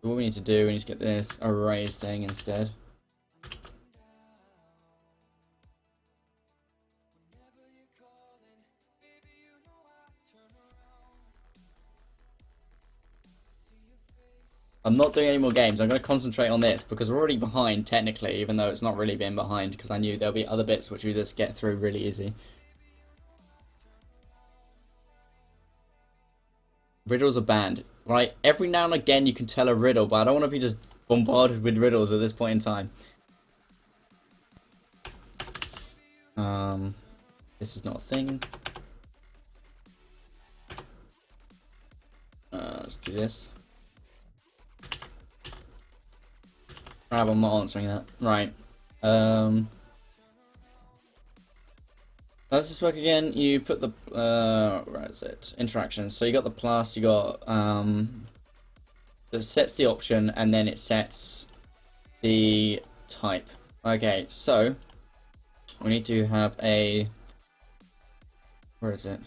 So what we need to do, we need to get this arrays thing instead. I'm not doing any more games. I'm going to concentrate on this because we're already behind technically, even though it's not really been behind because I knew there'll be other bits which we just get through really easy. Riddles are banned, right? Every now and again you can tell a riddle, but I don't want to be just bombarded with riddles at this point in time. This is not a thing. Let's do this. Crap, I'm not answering that. Right. How does this work again? You put the where is it? Interactions. So you got the plus, you got it sets the option and then it sets the type. Okay, so we need to have a, where is it?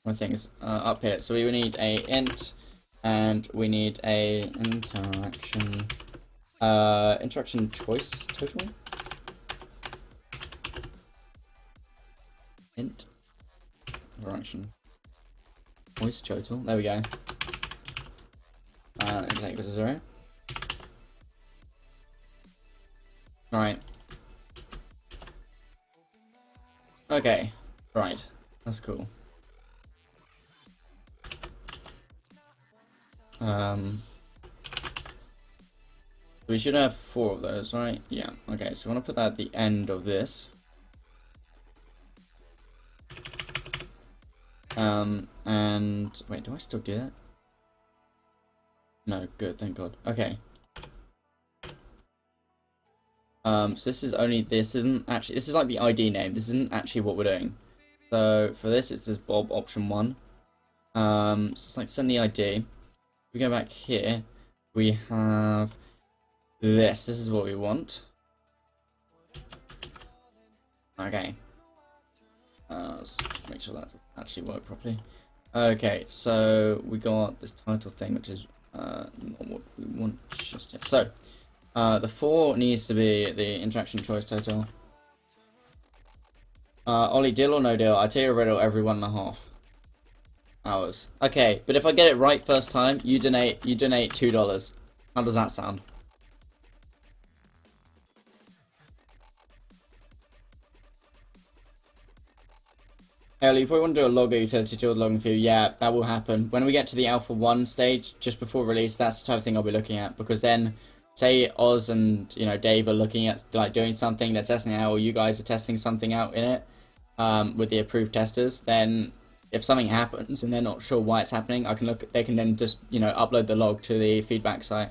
My thing is up here. So we need a int and we need a interaction choice total. Int interaction choice total. There we go. Let me take this as 0. Alright. Okay. Right. That's cool. We should have 4 of those, right? Yeah. Okay, so I want to put that at the end of this. And wait, do I still do that? No, good, thank God. Okay. So this is only, this isn't actually, this is like the ID name. This isn't actually what we're doing. So for this, it says Bob option 1. So it's like send the ID. If we go back here, we have this. This is what we want. Okay. Let's make sure that actually works properly. Okay, so we got this title thing, which is not what we want just yet. So the 4 needs to be the interaction choice total. Ollie, deal or no deal? I tell you a riddle every 1.5 hours. Okay, but if I get it right first time, you donate $2. How does that sound? Ellie, you probably want to do a logger utility to the logging view. Yeah, that will happen. When we get to the Alpha 1 stage, just before release, that's the type of thing I'll be looking at. Because then, say Oz and, you know, Dave are looking at, like, doing something, they're testing it out, or you guys are testing something out in it, with the approved testers, then if something happens and they're not sure why it's happening, I can look, they can then just, you know, upload the log to the feedback site,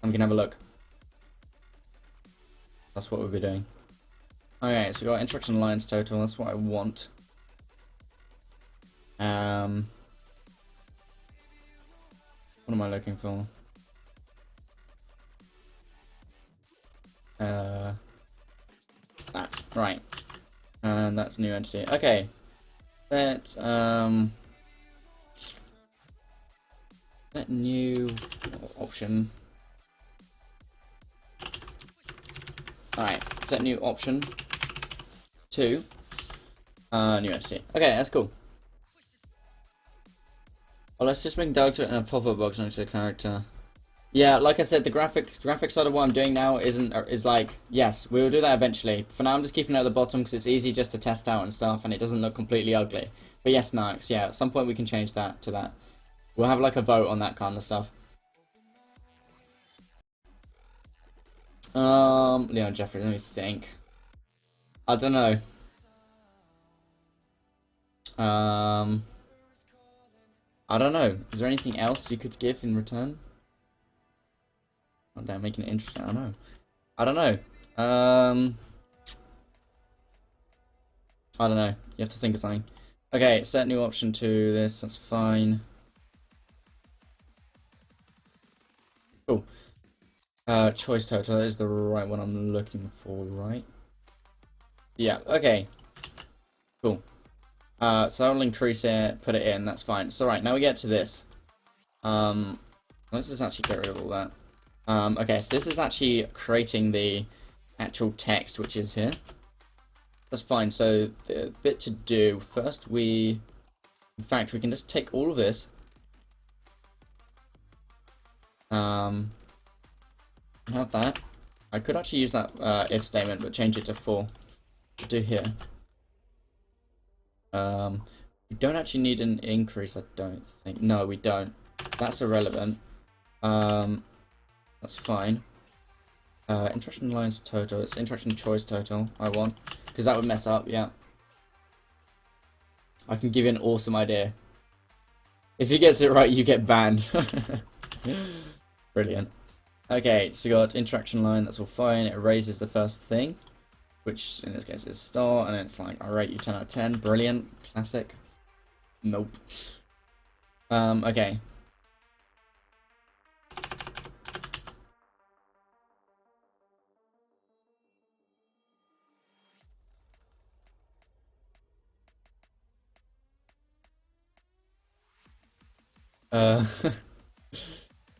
and we can have a look. That's what we'll be doing. Okay, so we got interaction lines total, that's what I want. What am I looking for? That, right. And that's new entity. Okay. That new option. Alright, set new option to new entity. Okay, that's cool. Well, let's just bring Doug to it in a pop-up box next to the character. Yeah, like I said, the graphic side of what I'm doing now is like, yes, we will do that eventually. For now, I'm just keeping it at the bottom because it's easy just to test out and stuff, and it doesn't look completely ugly. But yes, Nix, yeah, at some point we can change that to that. We'll have like a vote on that kind of stuff. Leon Jeffries, let me think. I don't know. I don't know. Is there anything else you could give in return? Oh, damn, making it interesting. I don't know. I don't know. I don't know. You have to think of something. Okay, set new option to this. That's fine. Cool. Choice total is the right one I'm looking for, right? Yeah. Okay. Cool. So I'll increase it, put it in. That's fine. So right now we get to this. Let's just actually get rid of all that. Okay, so this is actually creating the actual text which is here. That's fine. So the bit to do first, in fact, we can just take all of this. Have that. I could actually use that if statement, but change it to 4. Do here. We don't actually need an increase, I don't think. No, we don't. That's irrelevant. That's fine. Interaction lines total. It's interaction choice total. I want, because that would mess up. Yeah. I can give you an awesome idea. If he gets it right, you get banned. Brilliant. Okay, so you got interaction line. That's all fine. It erases the first thing, which in this case is star, and it's like, I rate you 10 out of 10. Brilliant. Classic. Nope. Okay.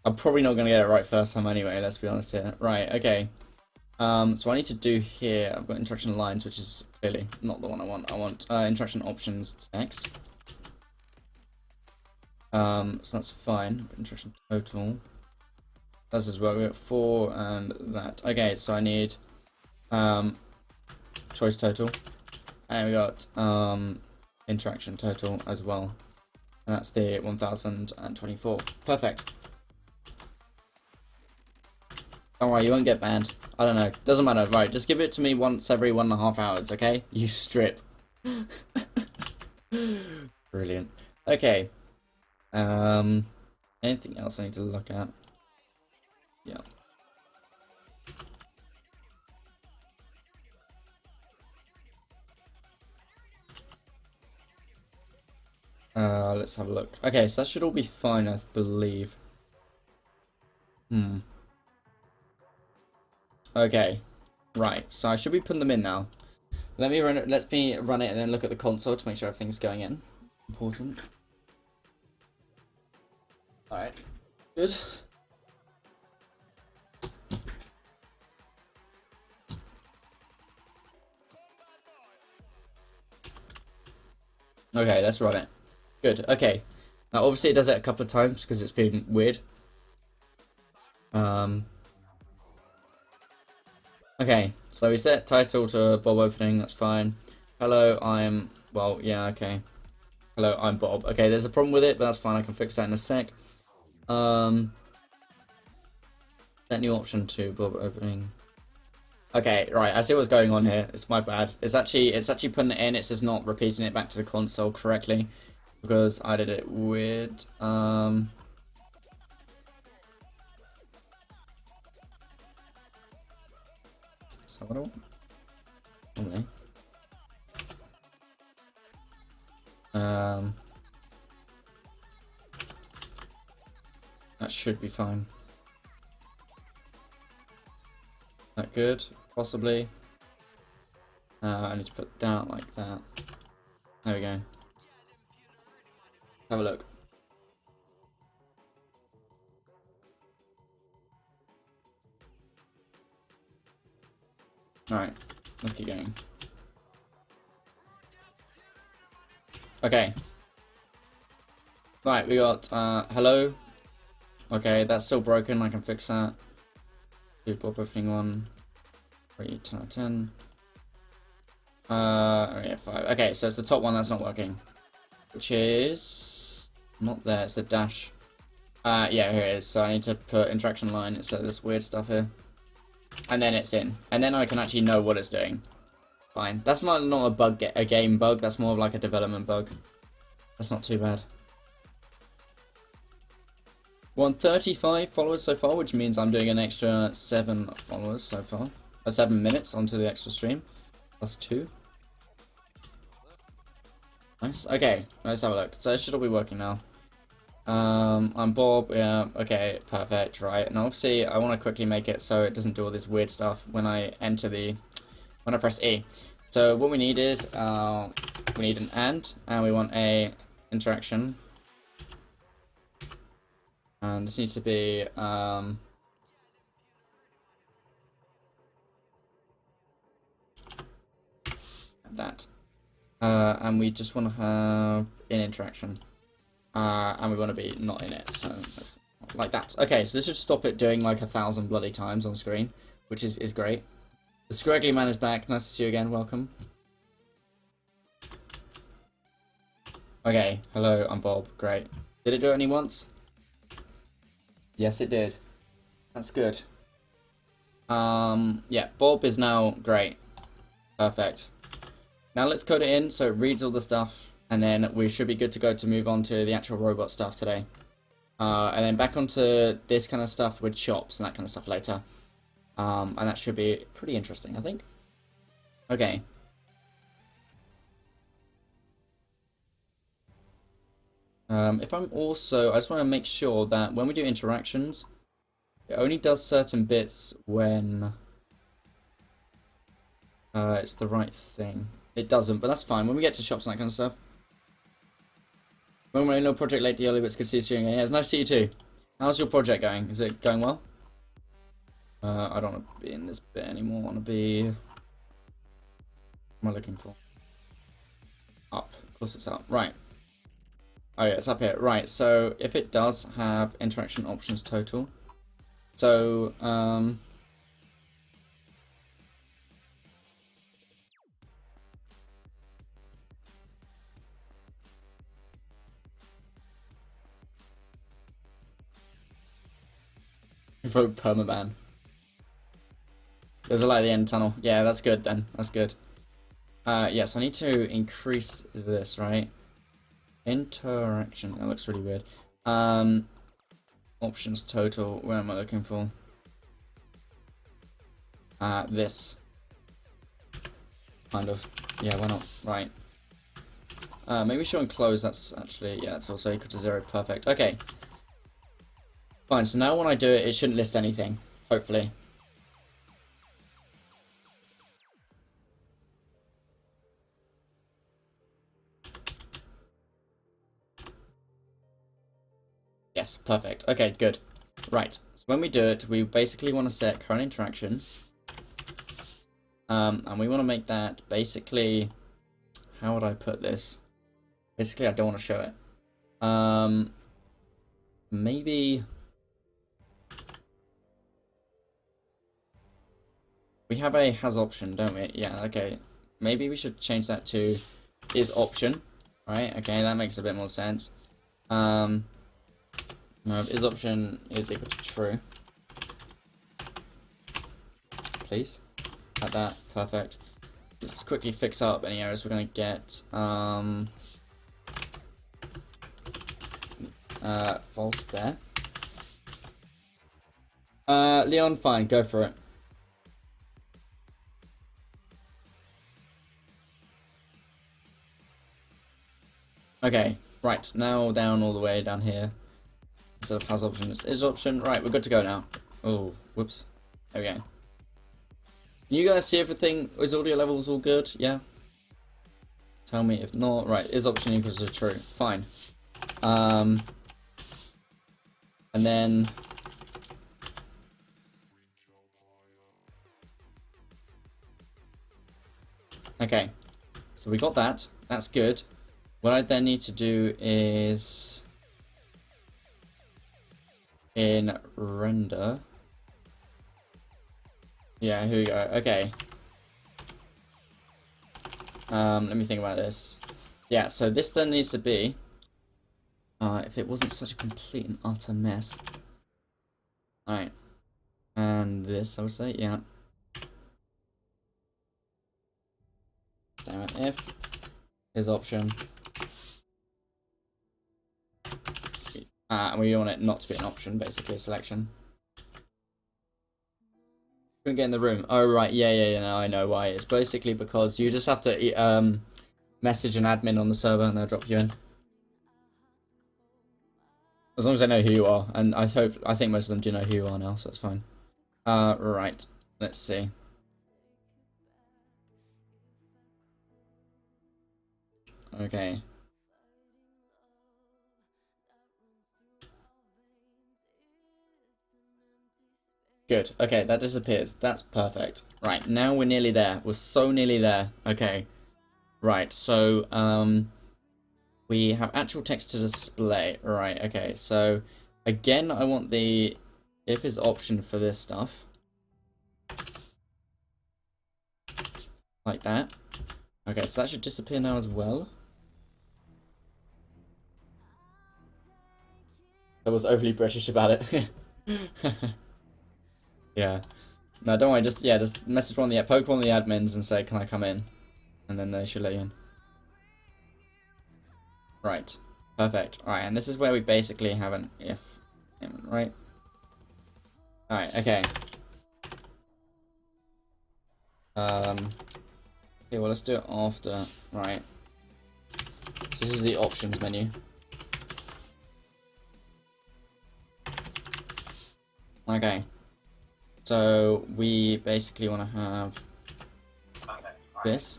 I'm probably not gonna get it right first time anyway, let's be honest here. Right, okay. So I need to do here, I've got interaction lines, which is clearly not the one I want. I want interaction options text. So that's fine. Interaction total. That's as well. We got 4 and that. Okay, so I need choice total. And we got interaction total as well. And that's the 1024. Perfect. Don't worry, you won't get banned. I don't know. Doesn't matter. Right, just give it to me once every 1.5 hours, okay? You strip. Brilliant. Okay. Anything else I need to look at? Yeah. Let's have a look. Okay, so that should all be fine, I believe. Okay. Right, so I should be putting them in now. Let me run it and then look at the console to make sure everything's going in. Important. Alright. Good. Okay, let's run it. Good, okay. Now obviously it does it a couple of times because it's been weird. Okay, so we set title to Bob opening, that's fine. Hello, I'm... well, yeah, okay. Hello, I'm Bob. Okay, there's a problem with it, but that's fine, I can fix that in a sec. Set new option to Bob opening. Okay, right, I see what's going on here. It's my bad. It's actually putting it in, it's just not repeating it back to the console correctly. Because I did it weird. So what do I want? Okay. That should be fine. That good? Possibly. I need to put that like that. There we go. Have a look. Alright, let's keep going. Okay. Right, we got hello. Okay, that's still broken, I can fix that. Do Bob opening 1. 3, 10 out of 10. Yeah, 5. Okay, so it's the top one that's not working. Which is not there, it's the dash. Yeah, here it is. So I need to put interaction line instead of this weird stuff here. And then it's in. And then I can actually know what it's doing. Fine. That's not a bug, a game bug. That's more of like a development bug. That's not too bad. 135 followers so far, which means I'm doing an extra 7 followers so far. 7 minutes onto the extra stream. Plus 2. Nice. Okay, let's have a look. So it should all be working now. I'm Bob. Yeah. Okay. Perfect. Right. And obviously, I want to quickly make it so it doesn't do all this weird stuff when I press E. So what we need is we need an and we want a interaction. And this needs to be that. And we just want to have in interaction. And we want to be not in it, so like that. Okay, so this should stop it doing like 1,000 bloody times on screen, which is great. The Scraggly Man is back. Nice to see you again. Welcome. Okay, hello, I'm Bob. Great. Did it do it only once? Yes, it did. That's good. Yeah, Bob is now great. Perfect. Now let's code it in so it reads all the stuff, and then we should be good to go to move on to the actual robot stuff today. And then back onto this kind of stuff with shops and that kind of stuff later. And that should be pretty interesting, I think. Okay. If I'm also, I just want to make sure that when we do interactions, it only does certain bits when it's the right thing. It doesn't, but that's fine. When we get to shops and that kind of stuff. When we're in no project late, Yoli, but it's good to see you again. Yeah, it's nice to see you too. How's your project going? Is it going well? I don't want to be in this bit anymore. I want to be... What am I looking for? Up. Of course it's up. Right. Oh yeah, it's up here. Right, so if it does have interaction options total. So, vote permaban. There's a light at the end tunnel. Yeah, that's good then. That's good. Yes, I need to increase this, right? Interaction. That looks really weird. Options total. Where am I looking for? This. Kind of. Yeah, why not? Right. Maybe show and close. That's actually, yeah, that's also equal to 0. Perfect. Okay. Fine. So now when I do it, it shouldn't list anything. Hopefully. Yes, perfect. Okay, good. Right. So when we do it, we basically want to set current interaction. And we want to make that basically... How would I put this? Basically, I don't want to show it. Maybe... We have a has option, don't we? Yeah, okay. Maybe we should change that to is option. Right, okay, that makes a bit more sense. Is option is equal to true. Please. Like that. Perfect. Just quickly fix up any errors we're going to get. False there. Leon, fine, go for it. Okay, right, now down all the way down here. Instead of has option, is option. Right, we're good to go now. Oh, whoops. There we go. You guys see everything? Is audio levels all good? Yeah? Tell me if not. Right, is option equals to true. Fine. And then... Okay. So we got that. That's good. What I then need to do is... In render... Yeah, here we go. Okay. Let me think about this. Yeah, so this then needs to be... if it wasn't such a complete and utter mess. Alright. And this, I would say, yeah. Damn it, if is option. And we want it not to be an option, basically, a selection. Couldn't get in the room. Oh, right, yeah, no, I know why. It's basically because you just have to message an admin on the server and they'll drop you in. As long as I know who you are, and I think most of them do know who you are now, so that's fine. Right, let's see. Okay. Good. Okay, that disappears. That's perfect. Right, now we're nearly there. We're so nearly there. Okay. Right, so we have actual text to display. Right, okay, so again, I want the if is option for this stuff. Like that. Okay, so that should disappear now as well. I was overly British about it. Yeah. No, don't worry, just message one of the poke one of the admins and say, can I come in? And then they should let you in. Right. Perfect. Alright, and this is where we basically have an if statement, right? Alright, okay. Okay, well let's do it after. Right. So this is the options menu. Okay. So we basically want to have this.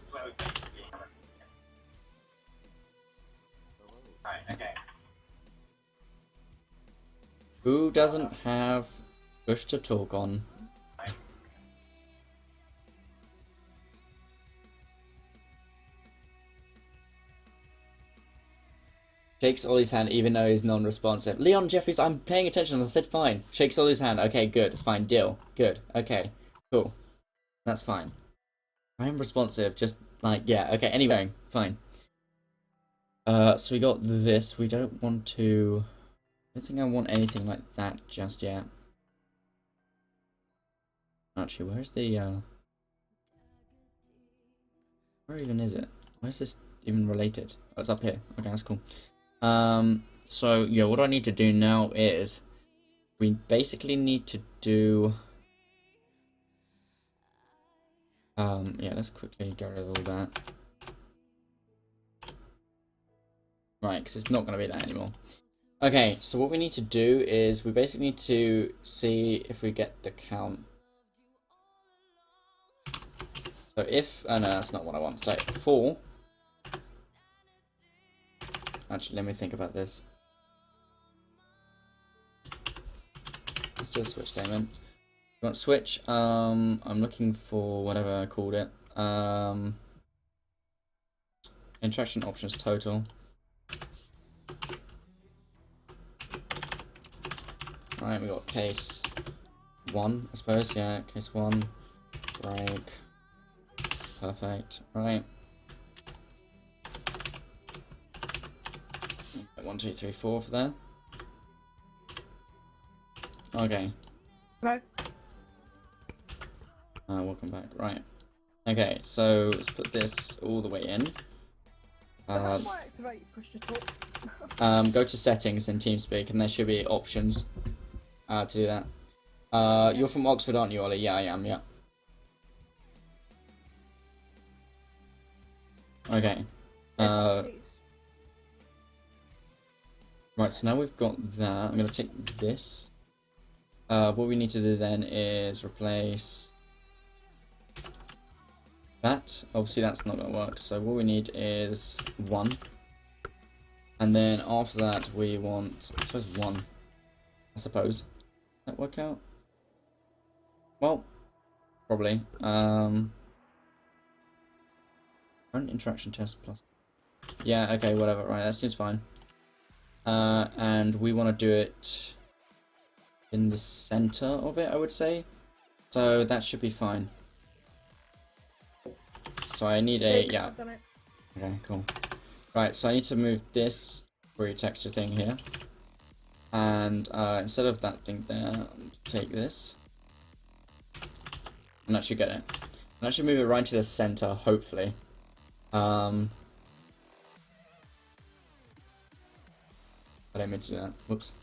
Who doesn't have push to talk on? Shakes Ollie's hand even though he's non-responsive. Leon Jeffries, I'm paying attention. I said fine. Shakes Ollie's hand. Okay, good. Fine. Deal. Good. Okay. Cool. That's fine. I am responsive. Just like, yeah. Okay. Anyway, fine. So we got this. We don't want to... I don't think I want anything like that just yet. Actually, where's the... Where even is it? Why is this even related? Oh, it's up here. Okay, that's cool. So yeah, what I need to do now is we basically need to do yeah, let's quickly get rid of all that. Right, because it's not going to be that anymore. Okay, so what we need to do is we basically need to see if we get the count. So if, oh no, that's not what I want. So 4. Actually, let me think about this. Let's do a switch statement. You want switch? I'm looking for whatever I called it. Interaction options total. Alright, we got case 1, I suppose. Yeah, case 1. Break. Perfect. Right. 1, 2, 3, 4 for that. Okay. Hello. Welcome back. Right. Okay, so let's put this all the way in. How do I activate push to talk? Go to settings in TeamSpeak, and there should be options to do that. You're from Oxford, aren't you, Ollie? Yeah, I am. Yeah. Okay. Right. So now we've got that. I'm gonna take this. What we need to do then is replace that. Obviously, that's not gonna work. So what we need is 1. And then after that, we want, I suppose, 1. I suppose. Does that work out? Well, probably. Run interaction test plus. Yeah, okay, whatever. Right, that seems fine. And we want to do it in the center of it, I would say. So that should be fine. So I need a, yeah. Okay, cool. Right, so I need to move this free texture thing here. And instead of that thing there, take this. And that should get it. And that should move it right to the center, hopefully. I didn't mean to do that. Whoops.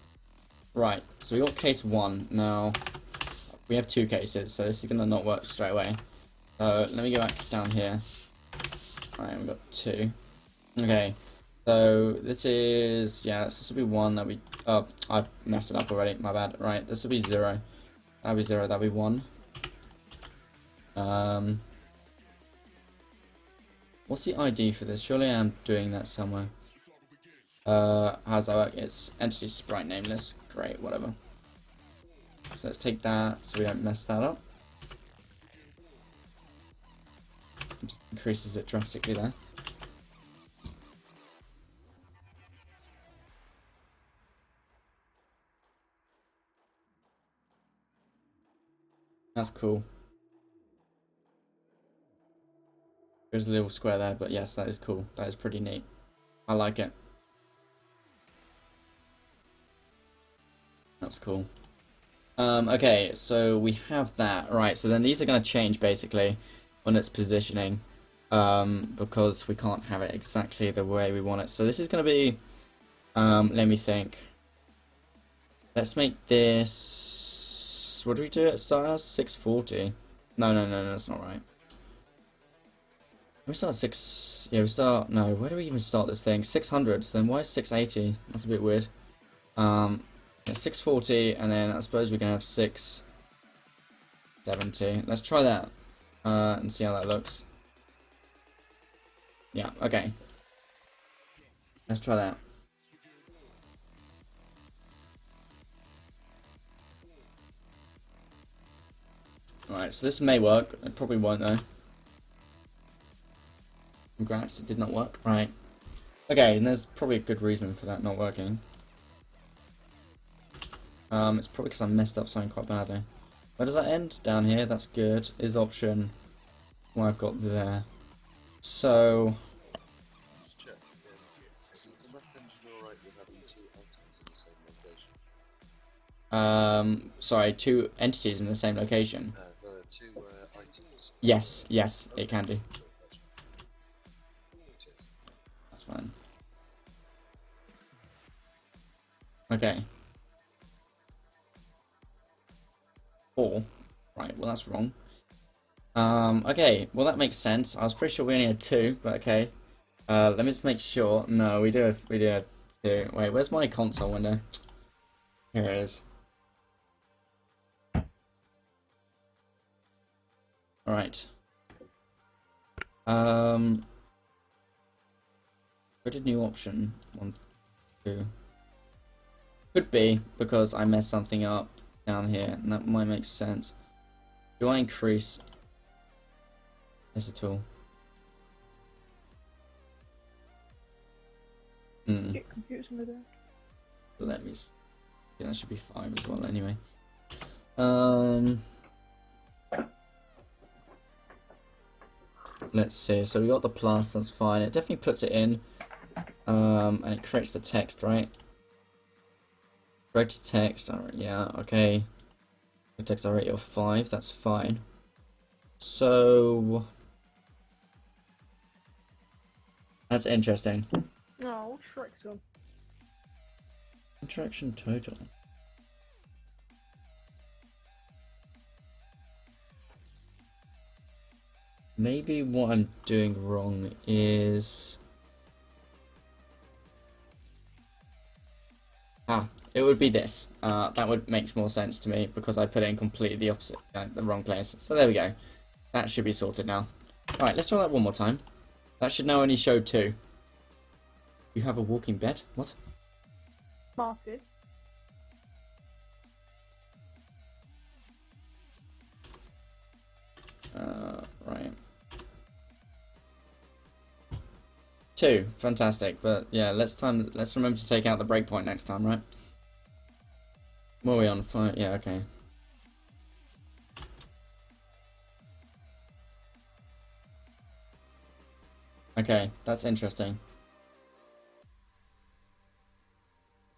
Right, so we got case 1. Now, we have 2 cases, so this is going to not work straight away. So let me go back down here. Alright, we've got 2. Okay, so this is, yeah, this will be 1, that'll be, oh, I messed it up already, my bad. Right, this will be 0. That'll be 0, that'll be 1. What's the ID for this? Surely I'm doing that somewhere. How does that work? It's entity sprite nameless. Great, whatever. So let's take that so we don't mess that up. It just increases it drastically there. That's cool. There's a little square there, but yes, that is cool. That is pretty neat. I like it. That's cool. Okay, so we have that. Right, so then these are going to change, basically, when it's positioning. Because we can't have it exactly the way we want it. So this is going to be... let me think. Let's make this... What do we do at start? 640. No, that's not right. We start at 6... Yeah, we start... No, where do we even start this thing? 600. So then why is 680? That's a bit weird. Yeah, 640, and then I suppose we're going to have 670. Let's try that. And see how that looks. Yeah, okay. Let's try that. Alright, so this may work. It probably won't though. Congrats, it did not work. Right. Okay, and there's probably a good reason for that not working. It's probably because I messed up something quite badly. Where does that end? Down here, that's good. Is option what I've got there. So... Let's check again. Yeah. Is the map engine alright with having two items in the same location? Sorry, two entities in the same location. No, two items. Yes, it can do. That's right. Cheers. That's fine. Okay. 4. Right, well that's wrong. Okay, well that makes sense. I was pretty sure we only had 2, but okay. Let me just make sure. No, we do have 2. Wait, where's my console window? Here it is. Alright. Go to new option. 1, 2. Could be because I messed something up down here, and that might make sense. Do I increase this at all? Get computers on the desk. Let me. Yeah, that should be 5 as well. Anyway. Let's see. So we got the plus. That's fine. It definitely puts it in. And it creates the text, right? Create text. Alright, yeah. Okay. The text already of 5. That's fine. So that's interesting. Oh, Shrek's on. Interaction total. Maybe what I'm doing wrong is... it would be this. That would make more sense to me because I put it in completely the opposite, the wrong place. So there we go. That should be sorted now. Alright, let's try that one more time. That should now only show 2. You have a walking bed? What? Market. Right. 2, fantastic. But yeah, let's remember to take out the breakpoint next time, right? What are we on? 5? Yeah, okay. Okay, that's interesting.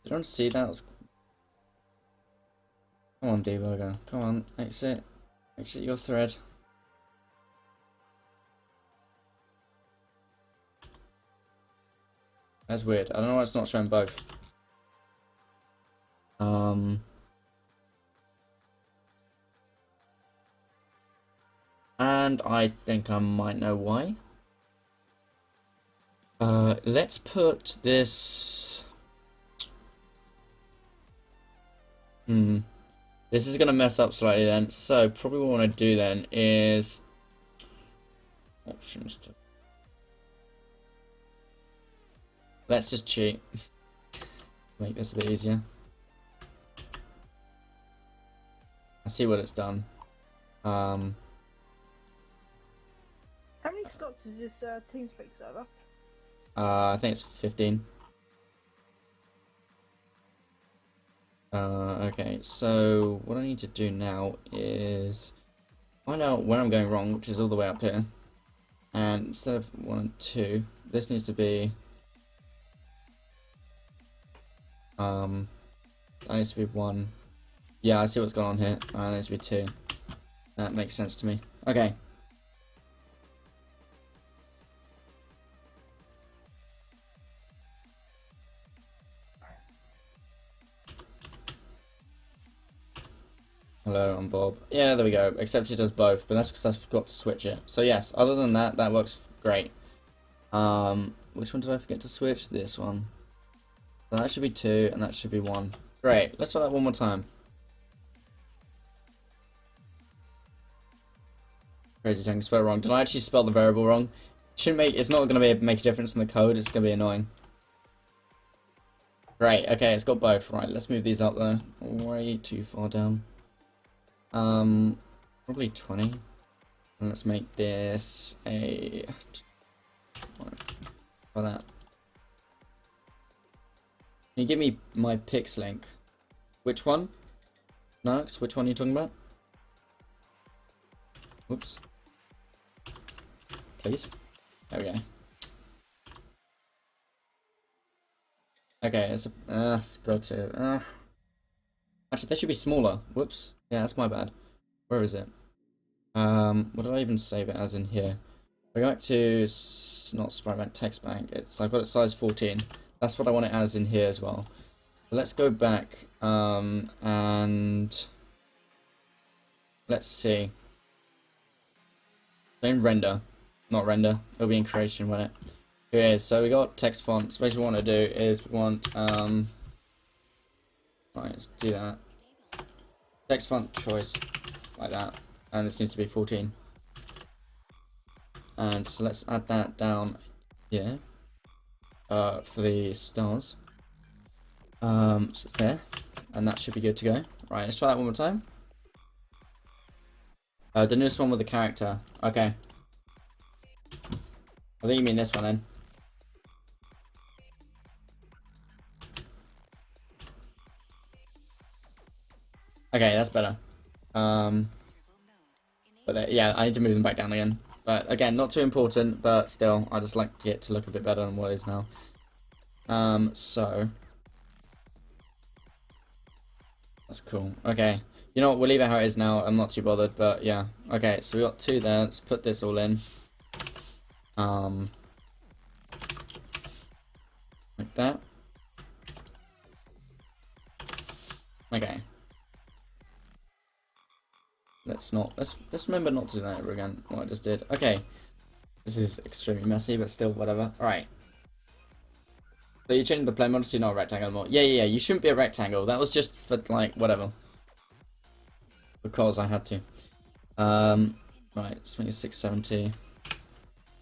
Did anyone see that? Come on, debugger. Come on, exit. Exit your thread. That's weird. I don't know why it's not showing both. And I think I might know why. Let's put this... This is gonna mess up slightly then. So probably what I want to do then is options to... Let's just cheat. Make this a bit easier. I see what it's done. How many stocks is this TeamSpeak server? I think it's 15. Okay, so what I need to do now is find out where I'm going wrong, which is all the way up here. And instead of 1 and 2, this needs to be that needs to be 1. Yeah, I see what's going on here. That needs to be 2. That makes sense to me. Okay. Hello, I'm Bob. Yeah, there we go. Except it does both, but that's because I forgot to switch it. So yes, other than that, that works great. Which one did I forget to switch? This one. So that should be 2, and that should be 1. Great. Let's try that one more time. Crazy thing, spell wrong. Did I actually spell the variable wrong? Shouldn't make. It's not going to make a difference in the code. It's going to be annoying. Great. Okay, it's got both. Right. Let's move these up though. Way too far down. Probably 20. And let's make this a. For that. Can you give me my Pix link? Which one? Nux, which one are you talking about? Whoops. Please. There we go. Okay, it's a spell 2. Actually, that should be smaller. Whoops. Yeah, that's my bad. Where is it? What did I even save it as in here? I go back to not Sprite Bank, Text Bank. I've got it size 14. That's what I want it as in here as well. So let's go back and let's see. Don't render, not render. It'll be in creation, won't it? Here it is. So we got text font. So basically, what we want to do is we want right. Let's do that. Text font choice like that, and this needs to be 14. And so let's add that down here for the stars. So it's there, and that should be good to go. Right, let's try that one more time. The newest one with the character. Okay. I think you mean this one then. Okay, that's better. But yeah, I need to move them back down again. But again, not too important, but still, I just like it to look a bit better than what it is now. So that's cool. Okay, you know what? We'll leave it how it is now. I'm not too bothered, but yeah. Okay, so we got 2 there. Let's put this all in. Like that. Okay. Let's remember not to do that ever again. What I just did. Okay. This is extremely messy, but still whatever. Alright. So you changed the plane model so you're not a rectangle anymore. Yeah. You shouldn't be a rectangle. That was just for like whatever. Because I had to. Right, let's make it 670.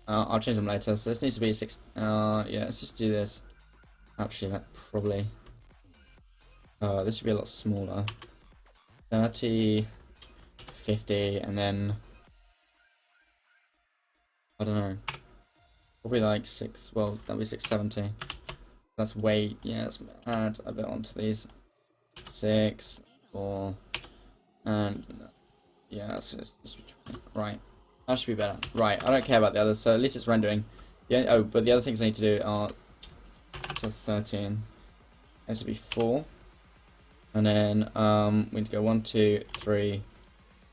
I'll change them later. So this needs to be 6. Yeah, let's just do this. Actually, that probably. This should be a lot smaller. 30, 50, and then I don't know. Probably like 6. Well, that'll be 670. That's way. Yeah, let's add a bit onto these. 6, 4, and yeah, that's just right. That should be better. Right, I don't care about the others, so at least it's rendering. Yeah. Oh, but the other things I need to do are. So 13. This will be 4. And then we need to go 1, 2, 3,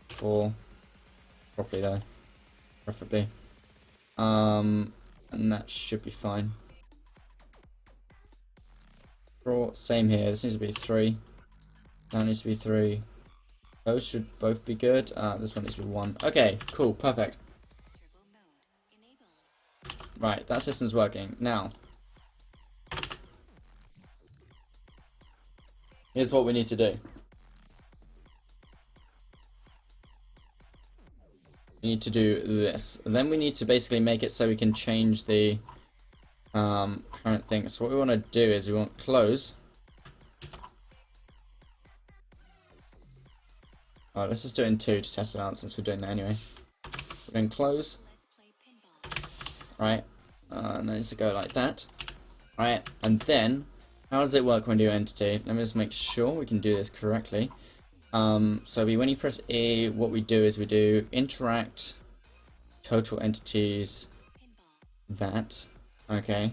4. Properly though. Preferably. And that should be fine. Same here. This needs to be 3. That needs to be 3. Those should both be good. This one needs to be 1. Okay, cool, perfect. Right, that system's working. Now, here's what we need to do. We need to do this. And then we need to basically make it so we can change the current thing. So what we want to do is we want close. Oh, let's just do it in 2 to test it out since we're doing that anyway. We're going close. Right. And then it's to go like that. Right. And then, how does it work when you do entity? Let me just make sure we can do this correctly. So when you press E, what we do is we do interact, total entities, that, okay.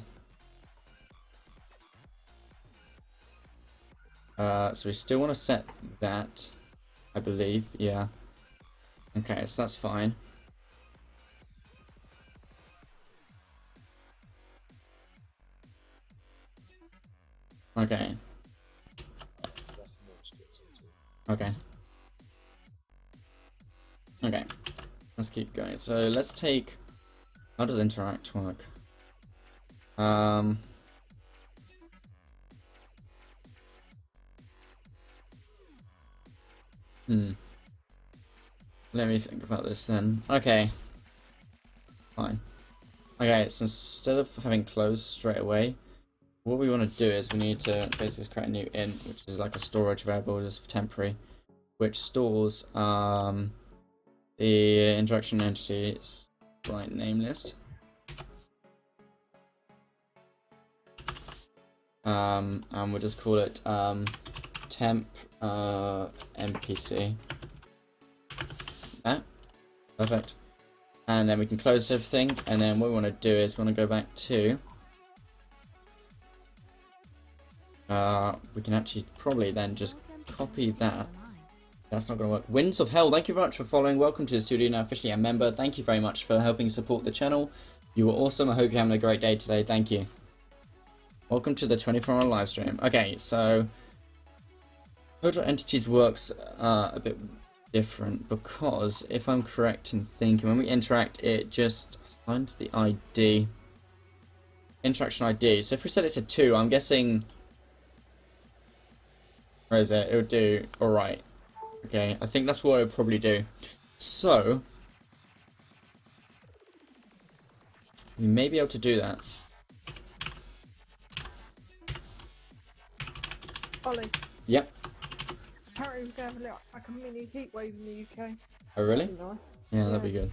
So we still want to set that, I believe, yeah. Okay, so that's fine. Okay. Okay. Okay. Let's keep going. So let's take. How does interact work? Let me think about this then. Okay. Fine. Okay, so instead of having close straight away, what we want to do is we need to basically create a new int, which is like a storage variable, just temporary, which stores the interaction entity right name list. And we'll just call it temp NPC. That perfect. And then we can close everything, and then what we want to do is we want to go back to we can actually probably then just copy that. That's not going to work. Winds of Hell, thank you very much for following. Welcome to the studio, now officially a member. Thank you very much for helping support the channel. You were awesome. I hope you're having a great day today. Thank you. Welcome to the 24-hour live stream. Okay, so total entities works a bit different, because if I'm correct in thinking, when we interact, it just finds the ID, interaction ID. So if we set it to 2, I'm guessing, where is it? It would do alright. Okay, I think that's what I would probably do. So we may be able to do that. Ollie, Yep. apparently we're going to have like a mini heat wave in the UK. Oh really? That'd be nice. Yeah, that'd be good.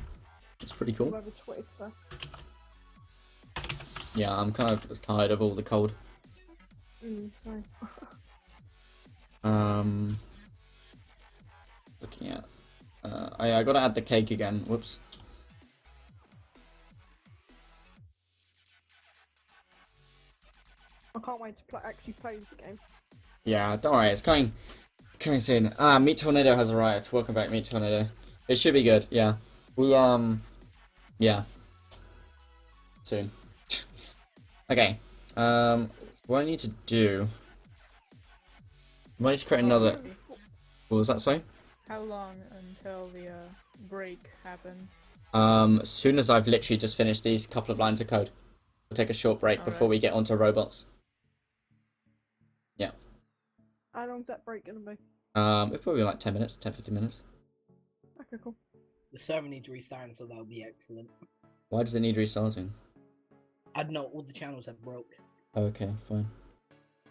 It's pretty cool. Whoever tweeted stuff. Yeah, I'm kind of tired of all the cold. Sorry. Looking at I gotta add the cake again. Whoops. I can't wait to actually play this game. Yeah, don't worry, it's coming soon. Meat Tornado has arrived. Welcome back, Meat Tornado. It should be good, yeah. We yeah. Soon. Okay. What I need to do, I might need to create another. What was that, sorry? How long until the break happens? As soon as I've literally just finished these couple of lines of code. We'll take a short break before we get onto robots. Yeah. How long's that break gonna be? It'll probably be like 10 minutes, 10-15 minutes. Okay, cool. The server needs restarting, so that'll be excellent. Why does it need restarting? I don't know, all the channels have broke. Okay, fine.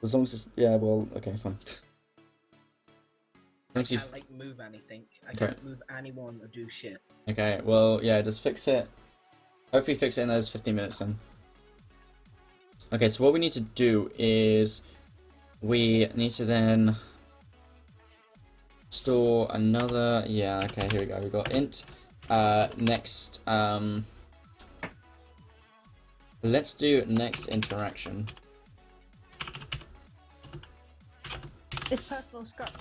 As long as it's... Yeah, well, okay, fine. I can't, like, move anything. I can't move anyone or do shit. Okay, well, yeah, just fix it. Hopefully fix it in those 15 minutes then. Okay, so what we need to do is... We need to then... store another... Yeah, okay, here we go. We've got int. Next... Let's do next interaction. It's personal scraps.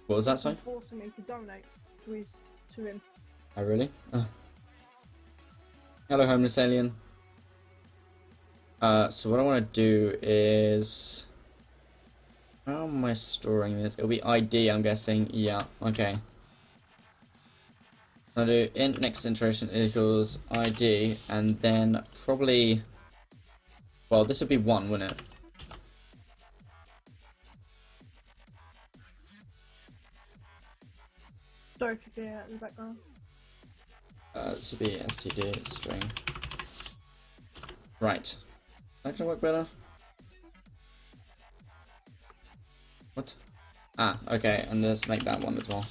What was that, sorry? Forcing me to donate to him. Oh, really? Hello, homeless alien. So what I want to do is... How am I storing this? It'll be ID, I'm guessing. Yeah, okay. I'll do int next iteration equals ID, and then probably... Well, this would be 1, wouldn't it? Sorry for being out in the background. This would be std string. Right. That can work better. What? Ah, okay, and let's make that one as well.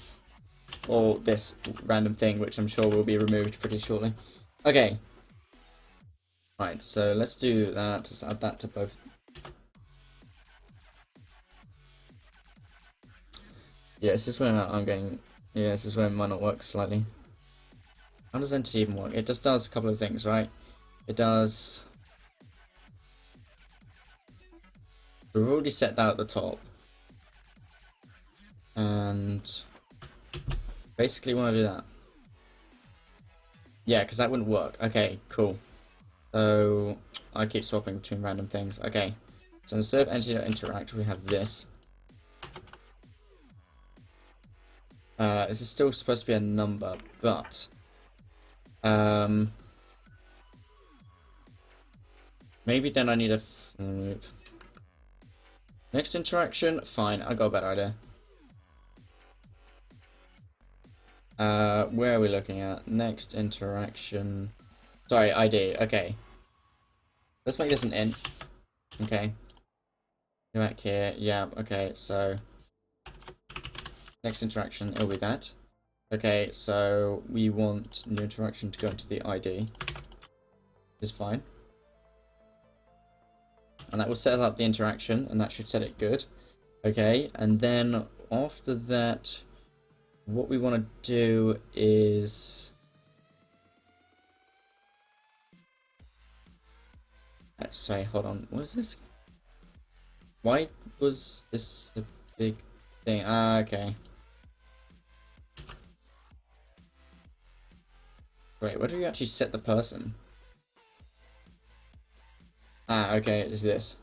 Or this random thing, which I'm sure will be removed pretty shortly. Okay. Right, so let's do that. Just add that to both. Yeah, this is where I'm getting. Yeah, this is where it might not work slightly. How does entity even work? It just does a couple of things, right? It does. We've already set that at the top, and basically want to do that. Yeah, because that wouldn't work. Okay, cool. So I keep swapping between random things. Okay, so instead of entity.interact, we have this. This is still supposed to be a number, but maybe then I need a next interaction. Fine, I got a better idea. Where are we looking at? Next interaction. Sorry, ID. Okay. Let's make this an int. Okay. Go back here. Yeah, okay, so next interaction, it'll be that. Okay, so we want new interaction to go into the ID. Is fine. And that will set up the interaction, and that should set it good. Okay, and then after that, what we want to do is... Sorry, hold on. What is this? Why was this a big thing? Ah, okay. Wait, where do you actually set the person? Ah, okay, it's this.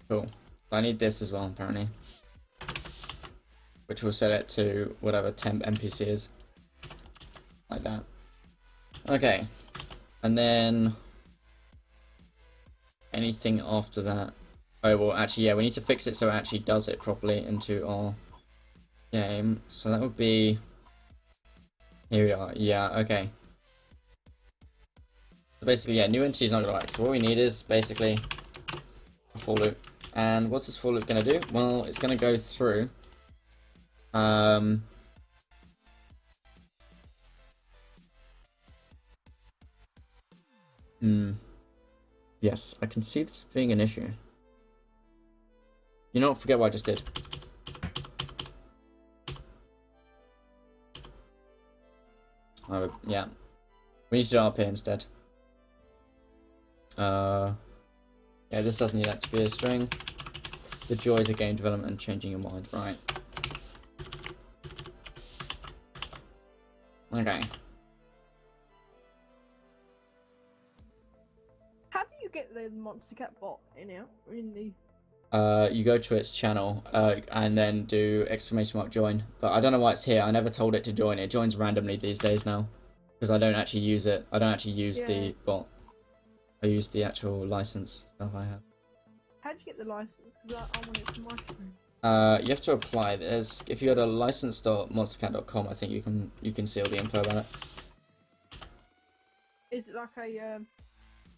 Cool. I need this as well, apparently. Which will set it to whatever temp NPC is. Like that. Okay. And then... anything after that. Oh, well, actually, yeah, we need to fix it so it actually does it properly into our game. So that would be... here we are. Yeah, okay. So basically, yeah, new entity is not going to work. So what we need is basically a for loop. And what's this for loop going to do? Well, it's going to go through. Yes, I can see this being an issue. You know what? Forget what I just did. Oh, yeah. We need to do RP instead. Yeah, this doesn't need that to be a string. The joys of game development and changing your mind. Right. Okay. How do you get the Monster Cat bot in here? In the... You go to its channel, and then do !join. But I don't know why it's here. I never told it to join. It joins randomly these days now. Because I don't actually use it. I don't actually use the bot. I use the actual license stuff I have. How do you get the license? Because I want it for my screen. You have to apply. There's, if you go to license.monstercat.com, I think you can see all the info about it. Is it like a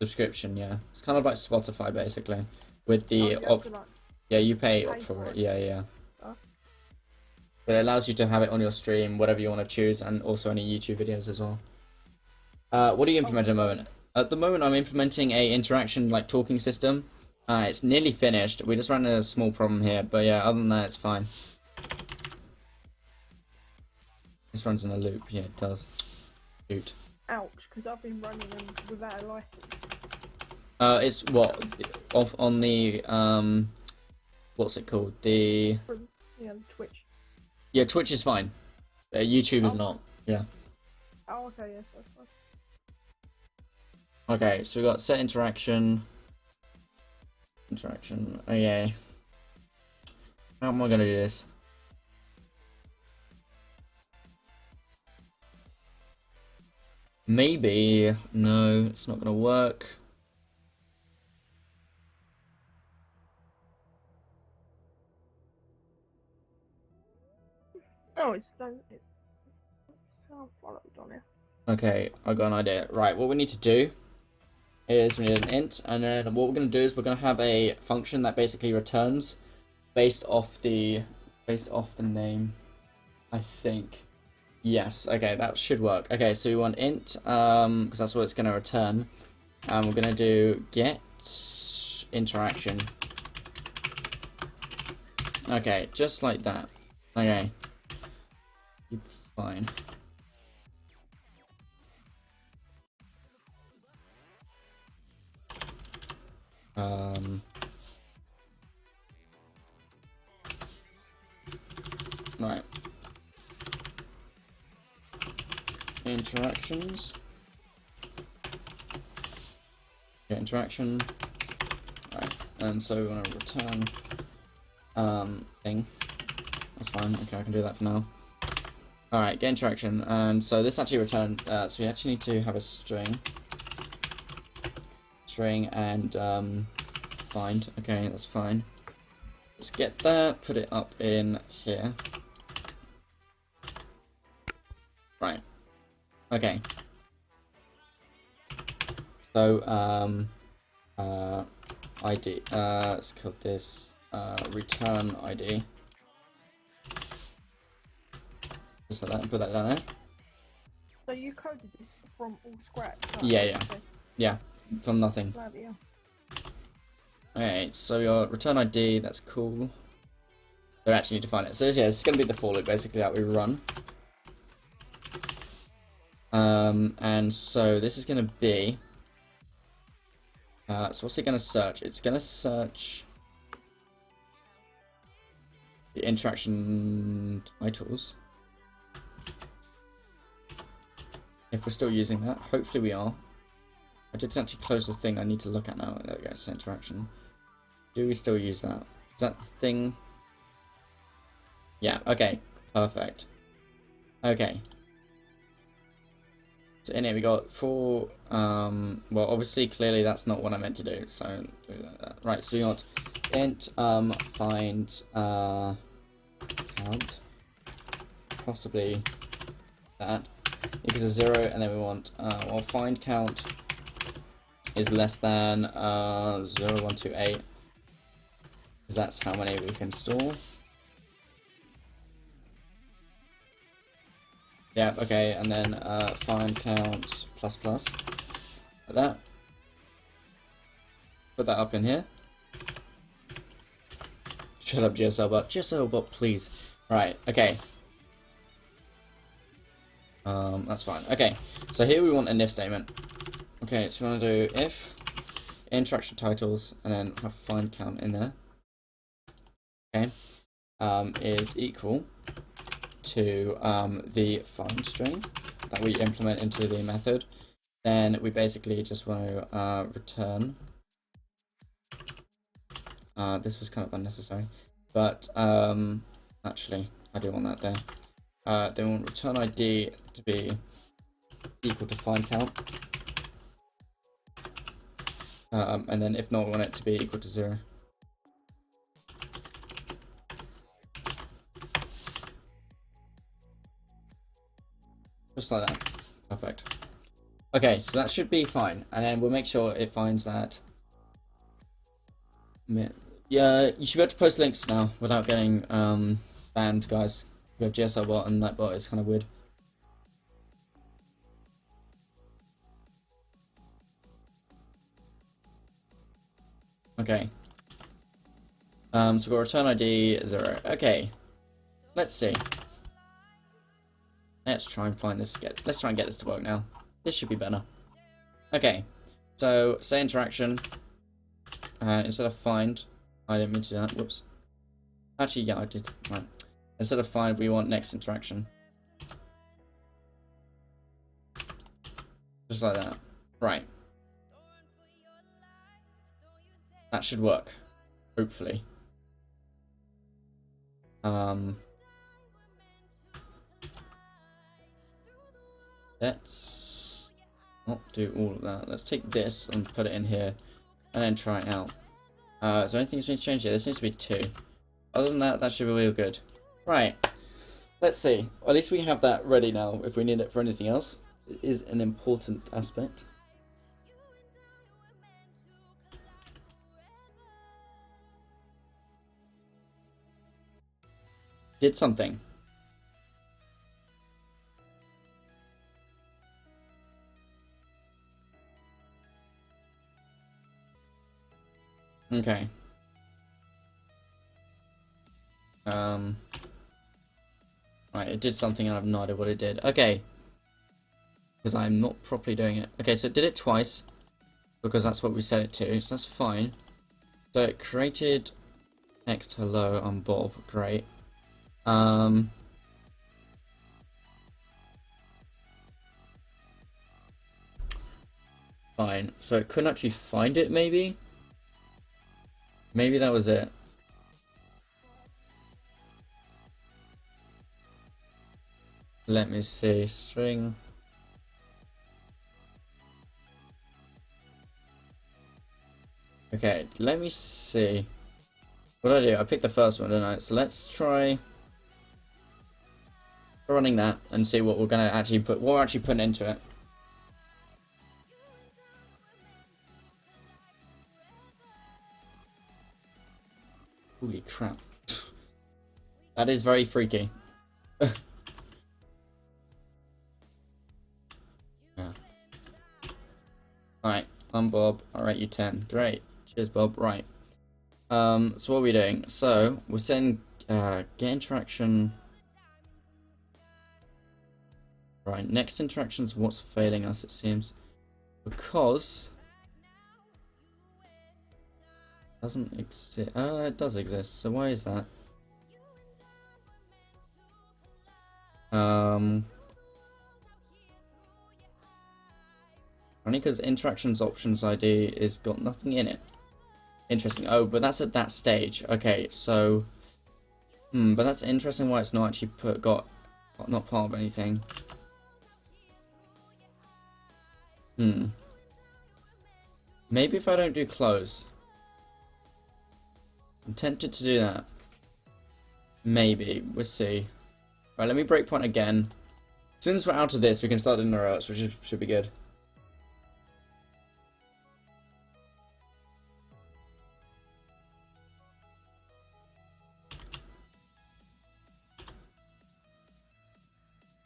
Subscription, yeah. It's kind of like Spotify basically. With the you have to, like, yeah, you pay pay for for it. it? Yeah. Oh. But it allows you to have it on your stream, whatever you want to choose, and also any YouTube videos as well. What are you implementing at the moment? At the moment, I'm implementing a interaction like talking system. It's nearly finished. We just ran into a small problem here, but yeah, other than that, it's fine. This runs in a loop. Yeah, it does. Shoot. ouch, because I've been running them without a license. It's what off on the what's it called? The Twitch. yeah, Twitch is fine. YouTube is not. Yeah. Oh, okay, yes, that's fine. Okay, so we got set interaction. Okay. How am I gonna do this? Maybe no, it's not gonna work. Oh, it's done. It's followed on here. Okay, I got an idea. Right, what we need to do is we need an int, and then what we're going to do is we're going to have a function that basically returns based off the name, I think. Yes, okay, that should work. Okay, so we want int, because that's what it's going to return. And we're going to do get interaction. Okay, just like that. Okay. Fine. Right. Interactions. Okay, interaction. Right. And so we want to return thing. That's fine. Okay, I can do that for now. Alright, get interaction. And so this actually returned, so we actually need to have a string. String and find. Okay, that's fine. Let's get that, put it up in here. Right. Okay. So, ID. Let's call this return ID. Just like that, and put that down there. So you coded this from all scratch? Like, Yeah, yeah. okay. Yeah, from nothing. Bloody hell. Alright, so your return ID, that's cool. So we actually need to find it. So yeah, this is going to be the for loop basically that we run. And so this is going to be... so what's it going to search? It's going to search the interaction titles. If we're still using that, hopefully we are. I did actually close the thing I need to look at now. There we go, it's interaction. Do we still use that? Is that the thing? Yeah, okay, perfect. Okay. So in here we got 4, well obviously clearly that's not what I meant to do, so do that. Right, so we got int find count, possibly that, equals 0, and then we want, well find count is less than 0128, because that's how many we can store. Yeah, okay, and then find count plus plus, like that. Put that up in here. Shut up, GSLbot. GSLbot, please. Right, okay. That's fine. Okay, so here we want an if statement. Okay, so we want to do if interaction titles and then have find count in there. Okay, is equal to the find string that we implement into the method. Then we basically just want to return. This was kind of unnecessary, but actually I do want that there. Then we want return ID to be equal to find count. And then if not, we want it to be equal to 0. Just like that. Perfect. Okay, so that should be fine. And then we'll make sure it finds that. Yeah, you should be able to post links now without getting banned, guys. We have GSL bot and that bot is kind of weird. Okay. So we've got return ID 0. Okay. Let's see. Let's try and find this. Let's try and get this to work now. This should be better. Okay. So say interaction. Instead of find, I didn't mean to do that. Whoops. Actually, yeah, I did. Right. Instead of find, we want next interaction. Just like that. Right. That should work. Hopefully. Let's not do all of that. Let's take this and put it in here and then try it out. Is there anything that needs to change here? This needs to be 2. Other than that, that should be real good. Right. Let's see. At least we have that ready now if we need it for anything else. It is an important aspect. Did something. Okay. Right, it did something and I have no idea what it did. Okay. Because I'm not properly doing it. Okay, so it did it twice. Because that's what we set it to, so that's fine. So it created text hello on Bob, great. Fine. So it couldn't actually find it, maybe? Maybe that was it. Let me see. String. Okay, let me see. What did I do? I picked the first one, didn't I? So let's try running that and see what we're gonna actually put. What we're actually putting into it. Holy crap! That is very freaky. Yeah. Alright, I'm Bob. I'll rate you 10. Great. Cheers, Bob. Right. So what are we doing? So we're saying get interaction. Right. Next interaction's what's failing us, it seems, because it doesn't exist. It does exist. So why is that? Only because interactions options ID is got nothing in it. Interesting. Oh, but that's at that stage. Okay, so but that's interesting why it's not actually not part of anything. Maybe if I don't do close. I'm tempted to do that. Maybe. We'll see. Right, let me breakpoint again. Since we're out of this, we can start in the rows, which should be good.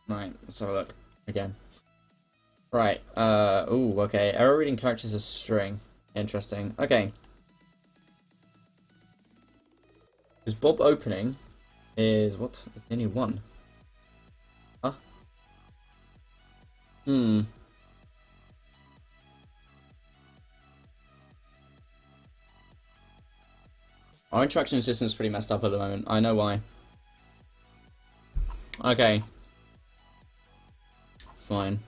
Right, let's have a look again. Right, ooh, okay. Error reading characters as string. Interesting. Okay. Is Bob opening is what? It's only one. Huh? Our interaction system is pretty messed up at the moment. I know why. Okay. Fine.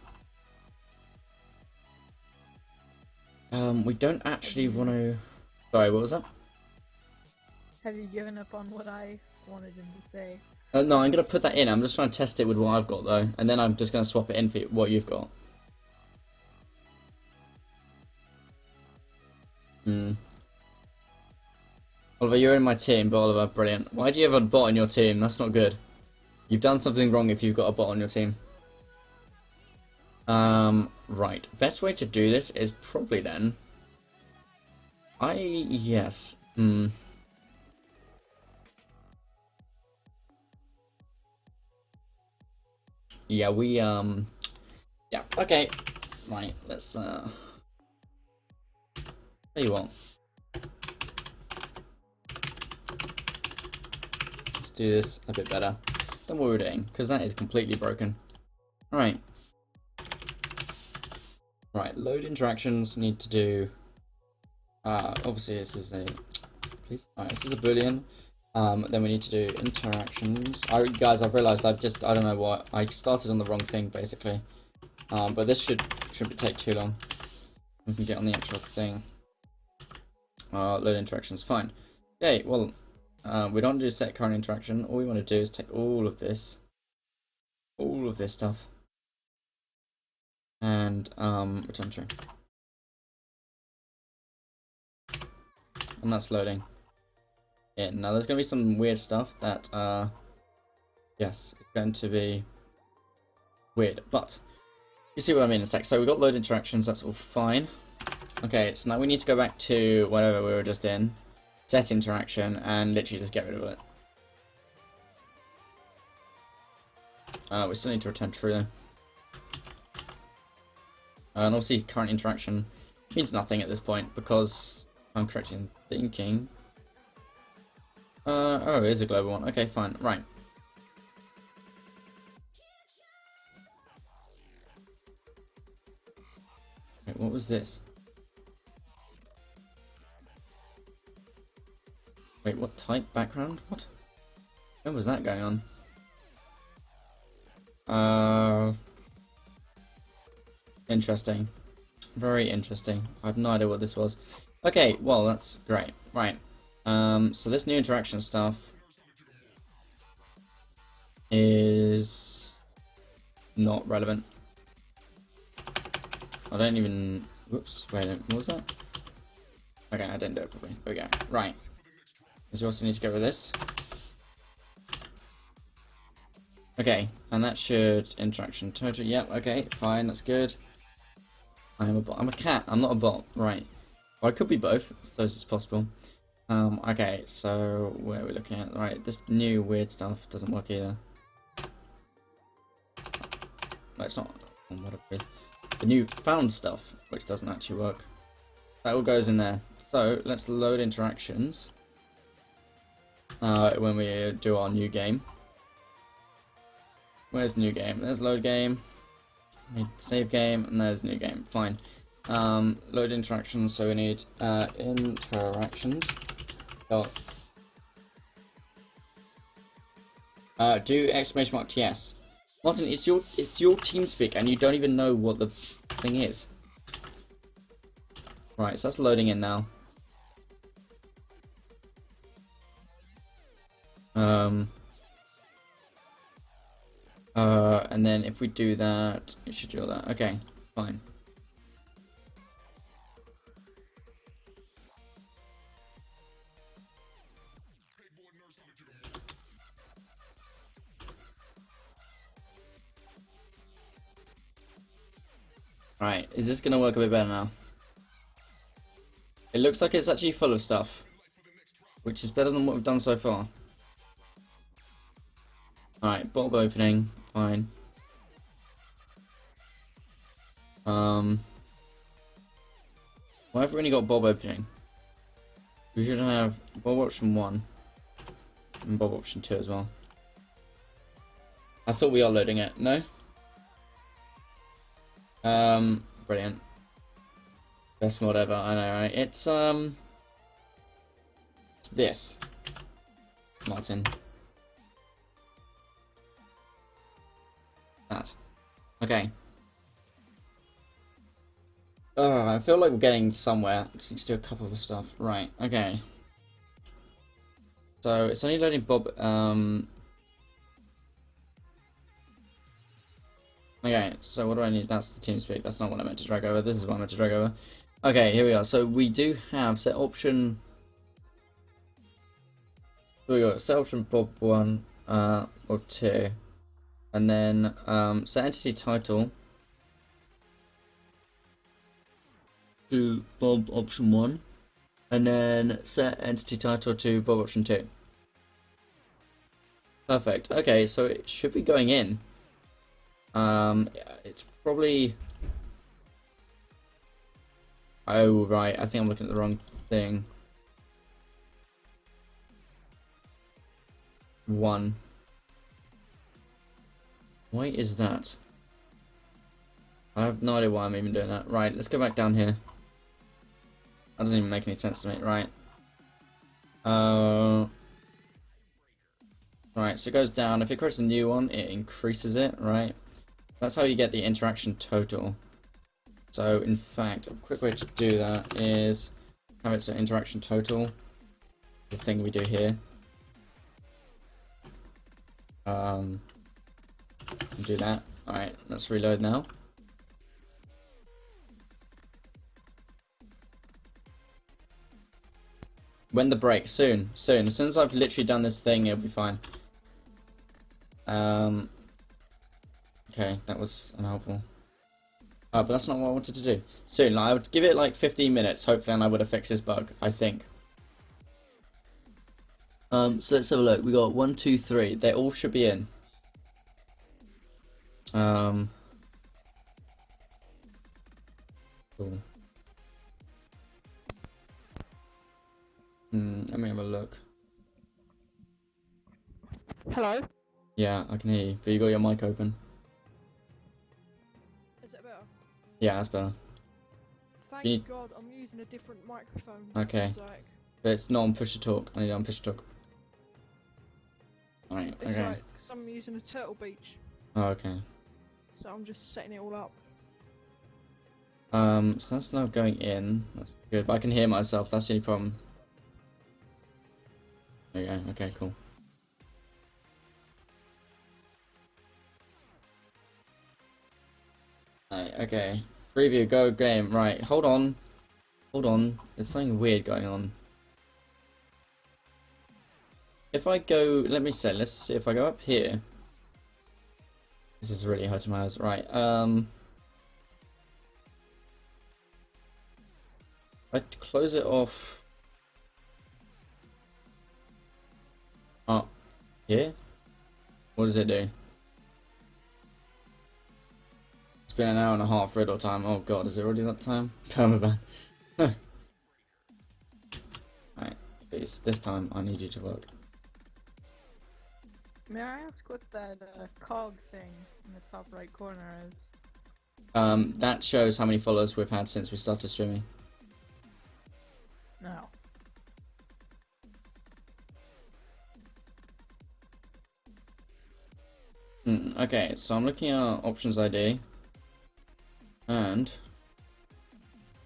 We don't actually want to... Sorry, what was that? Have you given up on what I wanted him to say? No, I'm going to put that in. I'm just trying to test it with what I've got, though. And then I'm just going to swap it in for what you've got. Oliver, you're in my team, but Oliver, brilliant. Why do you have a bot on your team? That's not good. You've done something wrong if you've got a bot on your team. Right. Best way to do this is probably then... Yes. Yeah, yeah, okay. Right, let's, tell you what. Let's do this a bit better than what we're doing, because that is completely broken. Alright. Right, load interactions need to do... obviously this is a... Please? Alright, this is a boolean. Then we need to do interactions. Guys, I've realised I don't know what, I started on the wrong thing, basically. But this shouldn't take too long. We can get on the actual thing. Load interactions, fine. Okay, well, we don't want to do set current interaction. All we want to do is take all of this stuff, and return true. And that's loading. Yeah, now there's going to be some weird stuff that, yes, it's going to be weird, but you see what I mean in a sec. So we've got load interactions, that's all fine. Okay, so now we need to go back to whatever we were just in, set interaction, and literally just get rid of it. We still need to return true though. And obviously current interaction means nothing at this point because I'm correct in thinking. Oh, it is a global one. Okay, fine. Right. Wait, what was this? Wait, what type background? What? When was that going on? Interesting. Very interesting. I have no idea what this was. Okay, well, that's great. Right. So this new interaction stuff is not relevant. I don't even... Whoops, wait a minute, what was that? Okay, I didn't do it properly. There we go. Right. Because we also need to get rid of this. Okay, and that should interaction total. Yep, okay, fine, that's good. I am a bot. I'm a cat, I'm not a bot. Right. Well, I could be both, I suppose it's possible. Okay, so where are we looking at? Right, this new weird stuff doesn't work either. No, it's not. What it is. The new found stuff, which doesn't actually work. That all goes in there. So let's load interactions when we do our new game. Where's new game? There's load game. We need save game, and there's new game. Fine. Load interactions. So we need interactions. Dot. Do exclamation mark TS. Martin, it's your TeamSpeak, and you don't even know what the thing is. Right, so that's loading in now. And then if we do that, it should do that. Okay, fine. Right, is this gonna work a bit better now? It looks like it's actually full of stuff, which is better than what we've done so far. Alright, Bob opening, fine. Why have we only got Bob opening? We should have Bob option 1 and Bob option 2 as well. I thought we are loading it, no? Brilliant. Best mod ever, I know, right? It's this. Martin. That. Okay. I feel like we're getting somewhere. Just need to do a couple of stuff. Right, okay. So, it's only loading Bob, Okay, so what do I need? That's the TeamSpeak. That's not what I meant to drag over. This is what I meant to drag over. Okay, here we are. So we do have set option. So we got set option Bob 1 or 2. And then set entity title to Bob option 1. And then set entity title to Bob option 2. Perfect. Okay, so it should be going in. It's probably... Oh, right, I think I'm looking at the wrong thing. 1. Why is that? I have no idea why I'm even doing that. Right, let's go back down here. That doesn't even make any sense to me. Right. Right, so it goes down. If it creates a new one, it increases it, right? That's how you get the interaction total. So, in fact, a quick way to do that is have it so interaction total, the thing we do here. Do that. Alright, let's reload now. When the break? Soon. Soon. As soon as I've literally done this thing, it'll be fine. Okay, that was unhelpful. But that's not what I wanted to do. Soon, I would give it like 15 minutes, hopefully, and I would have fixed this bug, I think. So let's have a look. We got 1, 2, 3. They all should be in. Cool. Let me have a look. Hello? Yeah, I can hear you, but you got your mic open. Is it better? Yeah, that's better. thank Can you- God I'm using a different microphone. Okay. Zach. But it's not on push to talk. I need it on push to talk. Alright, It's okay. like, cause I'm using a Turtle Beach, Oh, okay. so I'm just setting it all up. So that's now going in. That's good, but I can hear myself. That's the only problem. There you go. Okay, cool. Right, okay. Preview, go game. Right, hold on. Hold on. There's something weird going on. If I go, let's see if I go up here. This is really hurting my eyes. Right, I close it off. Up here? What does it do? It's been an hour and a half riddle time. Oh god, is it already that time? Permaban. Right, please, this time I need you to work. May I ask what that cog thing in the top right corner is? That shows how many followers we've had since we started streaming. No. Okay, so I'm looking at options ID, and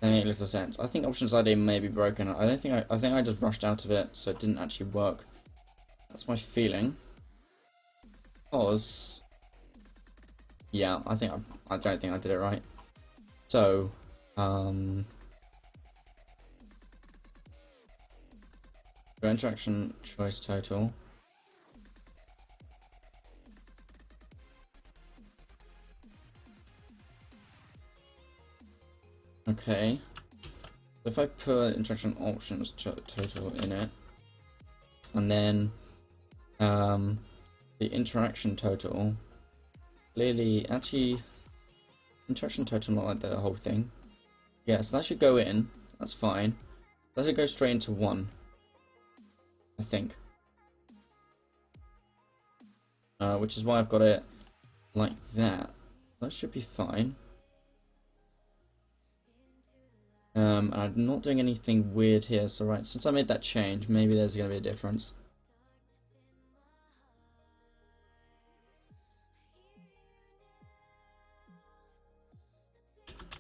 they make little sense. I think options ID may be broken. I think I just rushed out of it, so it didn't actually work. That's my feeling. Because, yeah, I don't think I did it right. So, go interaction choice total. Okay. If I put interaction options total in it, and then the interaction total, clearly, actually, interaction total not like the whole thing. Yeah, so that should go in. That's fine. That should go straight into 1. I think. Which is why I've got it like that. That should be fine. And I'm not doing anything weird here, so right, since I made that change, maybe there's going to be a difference.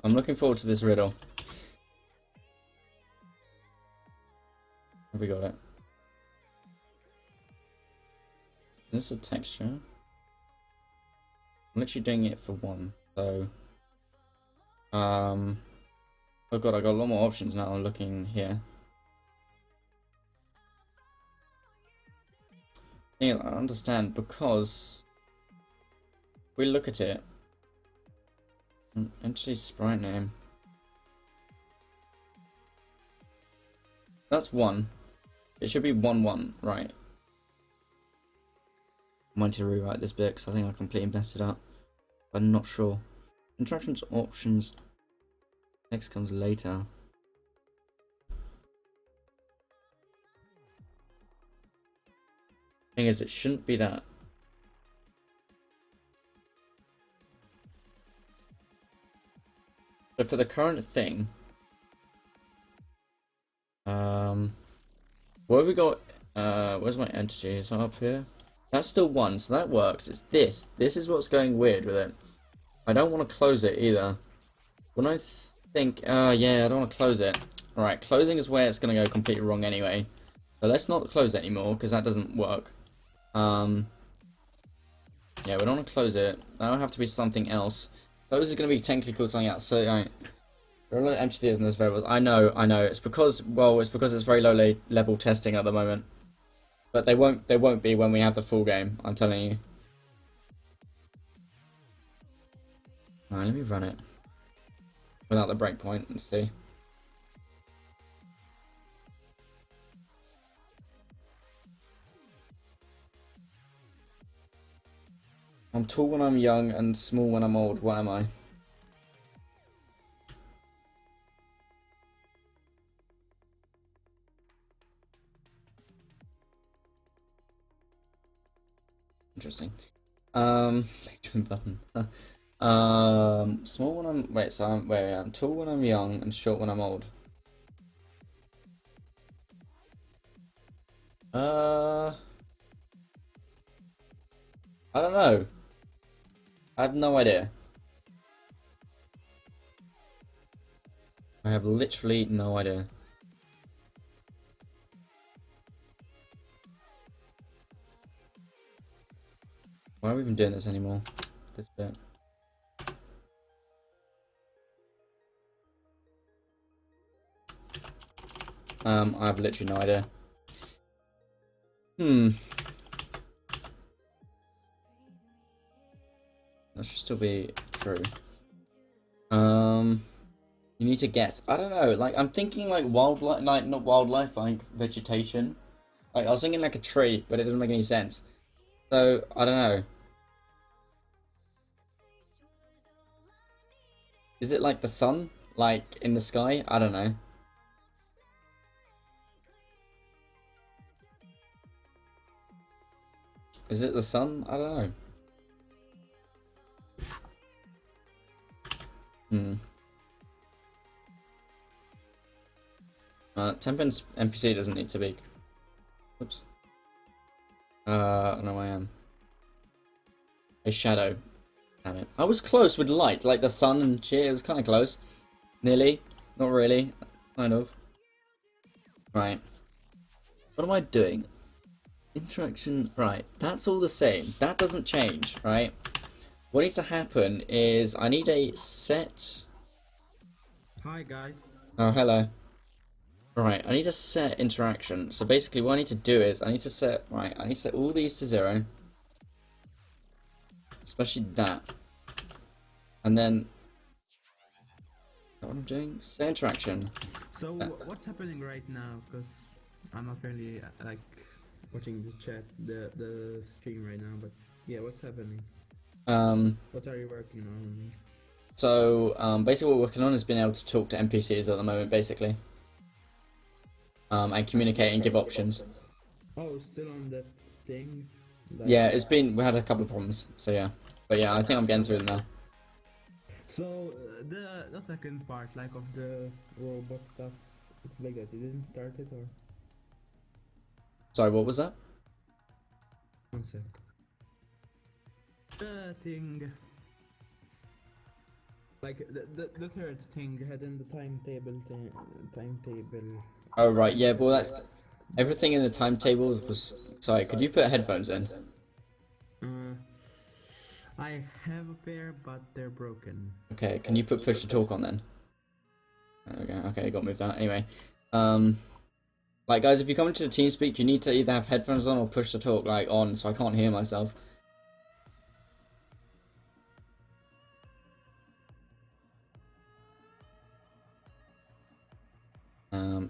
I'm looking forward to this riddle. Have we got it? Is this a texture? I'm literally doing it for 1, so... Oh god, I got a lot more options now. I'm looking here. Yeah, I understand, because we look at it. Entity sprite name. That's 1. It should be 1-1, right? I might need to rewrite this bit because I think I completely messed it up. But I'm not sure. Interactions options. Next comes later. Thing is, it shouldn't be that. But for the current thing, what have we got? Where's my entity? Is that up here? That's still 1, so that works. It's this. This is what's going weird with it. I don't want to close it either. When I think, yeah, I don't want to close it. Alright, closing is where it's going to go completely wrong anyway. So let's not close it anymore, because that doesn't work. Yeah, we don't want to close it. That'll have to be something else. Close is going to be technically called something else. So, right. There are a lot of entities in those variables. I know. It's because, well, it's because it's very low level testing at the moment. But they won't be when we have the full game, I'm telling you. Alright, let me run it. Without the breakpoint and see. I'm tall when I'm young and small when I'm old. What am I? Interesting. Benjamin Button. Small when I'm wait. So I'm tall when I'm young and short when I'm old. I don't know. I have no idea. I have literally no idea. Why are we even doing this anymore? This bit. I have literally no idea. That should still be true. You need to guess. I don't know. Like I'm thinking like wildlife, like not wildlife, like vegetation. Like I was thinking like a tree, but it doesn't make any sense. So I don't know. Is it like the sun, like in the sky? I don't know. Is it the sun? I don't know. Temperance NPC doesn't need to be. Oops. No, I am. A shadow. Damn it. I was close with light, like the sun and shit. It was kind of close. Nearly. Not really. Kind of. Right. What am I doing? Interaction. Right. That's all the same. That doesn't change, right? What needs to happen is I need a set. Hi guys. Oh, hello. Right, I need a set interaction. So basically what I need to do is I need to set all these to 0. Especially that. And then is that what I'm doing? Set interaction. So what's happening right now? Because I'm not really like watching the chat, the stream right now. But yeah, what's happening? What are you working on? So basically what we're working on is being able to talk to NPCs at the moment, basically. And communicate and give options. Oh, still on that thing? Yeah, we had a couple of problems, so yeah. But yeah, I think I'm getting through them now. So, the second part, like of the robot stuff, it's like that, you didn't start it or? Sorry, what was that? One sec. The thing. Like, the third thing had in the timetable timetable. Oh right, yeah, well that everything in the timetables was. Sorry, could you put headphones in? I have a pair, but they're broken. Okay, can you put push to talk on then? Okay, got to move that. Anyway, like guys, if you come into the TeamSpeak, you need to either have headphones on or push to talk like on, so I can't hear myself.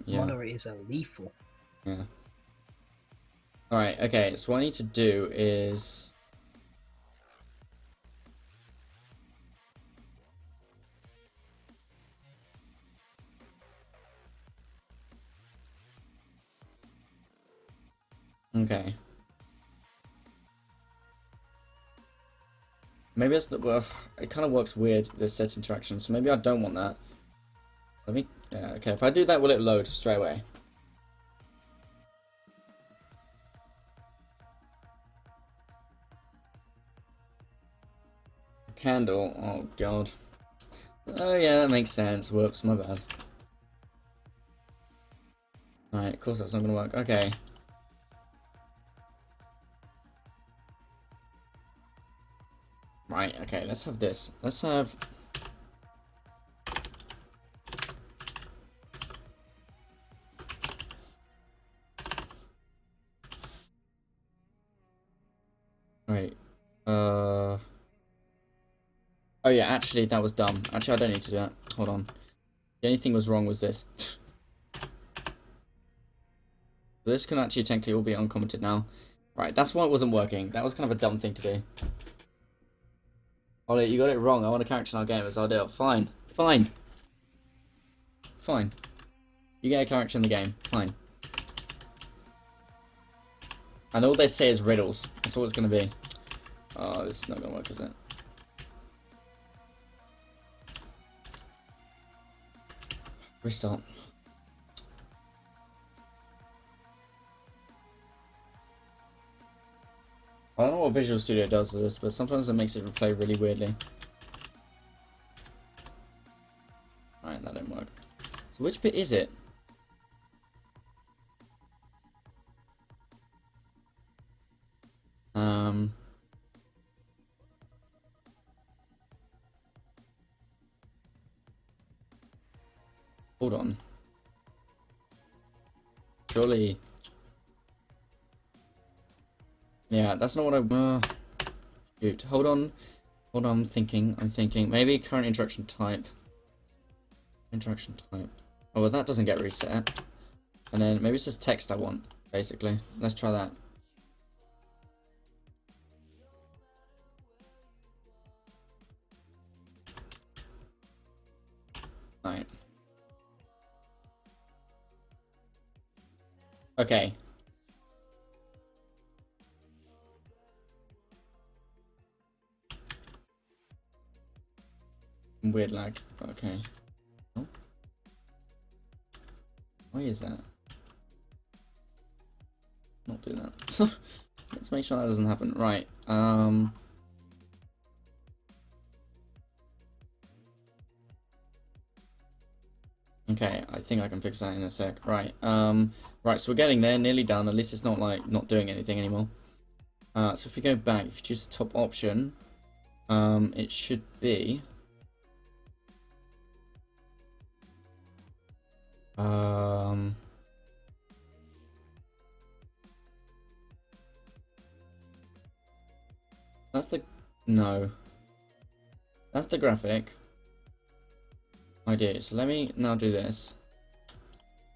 Yeah. Moderators are lethal. Yeah. Alright, okay, so what I need to do is... Okay. Maybe it's... Well, it kind of works weird, this set interaction, so maybe I don't want that. Let me... Yeah, okay, if I do that, will it load straight away? Candle, oh god. Oh yeah, that makes sense. Whoops, my bad. Alright, of course that's not gonna work. Okay. Right, okay, let's have this. Let's have... Right. Oh yeah, actually that was dumb. Actually I don't need to do that. Hold on. The only thing was wrong was this. This can actually technically all be uncommented now. Right, that's why it wasn't working. That was kind of a dumb thing to do. Ollie, you got it wrong. I want a character in our game, so I'll do it. Fine. Fine. Fine. You get a character in the game. Fine. And all they say is riddles. That's all it's going to be. Oh, this is not going to work, is it? Restart. I don't know what Visual Studio does to this, but sometimes it makes it play really weirdly. Alright, that didn't work. So which bit is it? Hold on. Surely. Yeah, that's not what I. Shoot. Hold on. Hold on. I'm thinking. Maybe current interaction type. Interaction type. Oh, well, that doesn't get reset. And then maybe it's just text I want, basically. Let's try that. Right. Okay. Weird lag. Okay. Oh. Why is that? Not do that. Let's make sure that doesn't happen. Right. Okay, I think I can fix that in a sec. Right. Right, so we're getting there, nearly done. At least it's not like not doing anything anymore. So if we go back, if you choose the top option, it should be that's the no. That's the graphic. Idea. So let me now do this.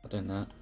I'm doing that.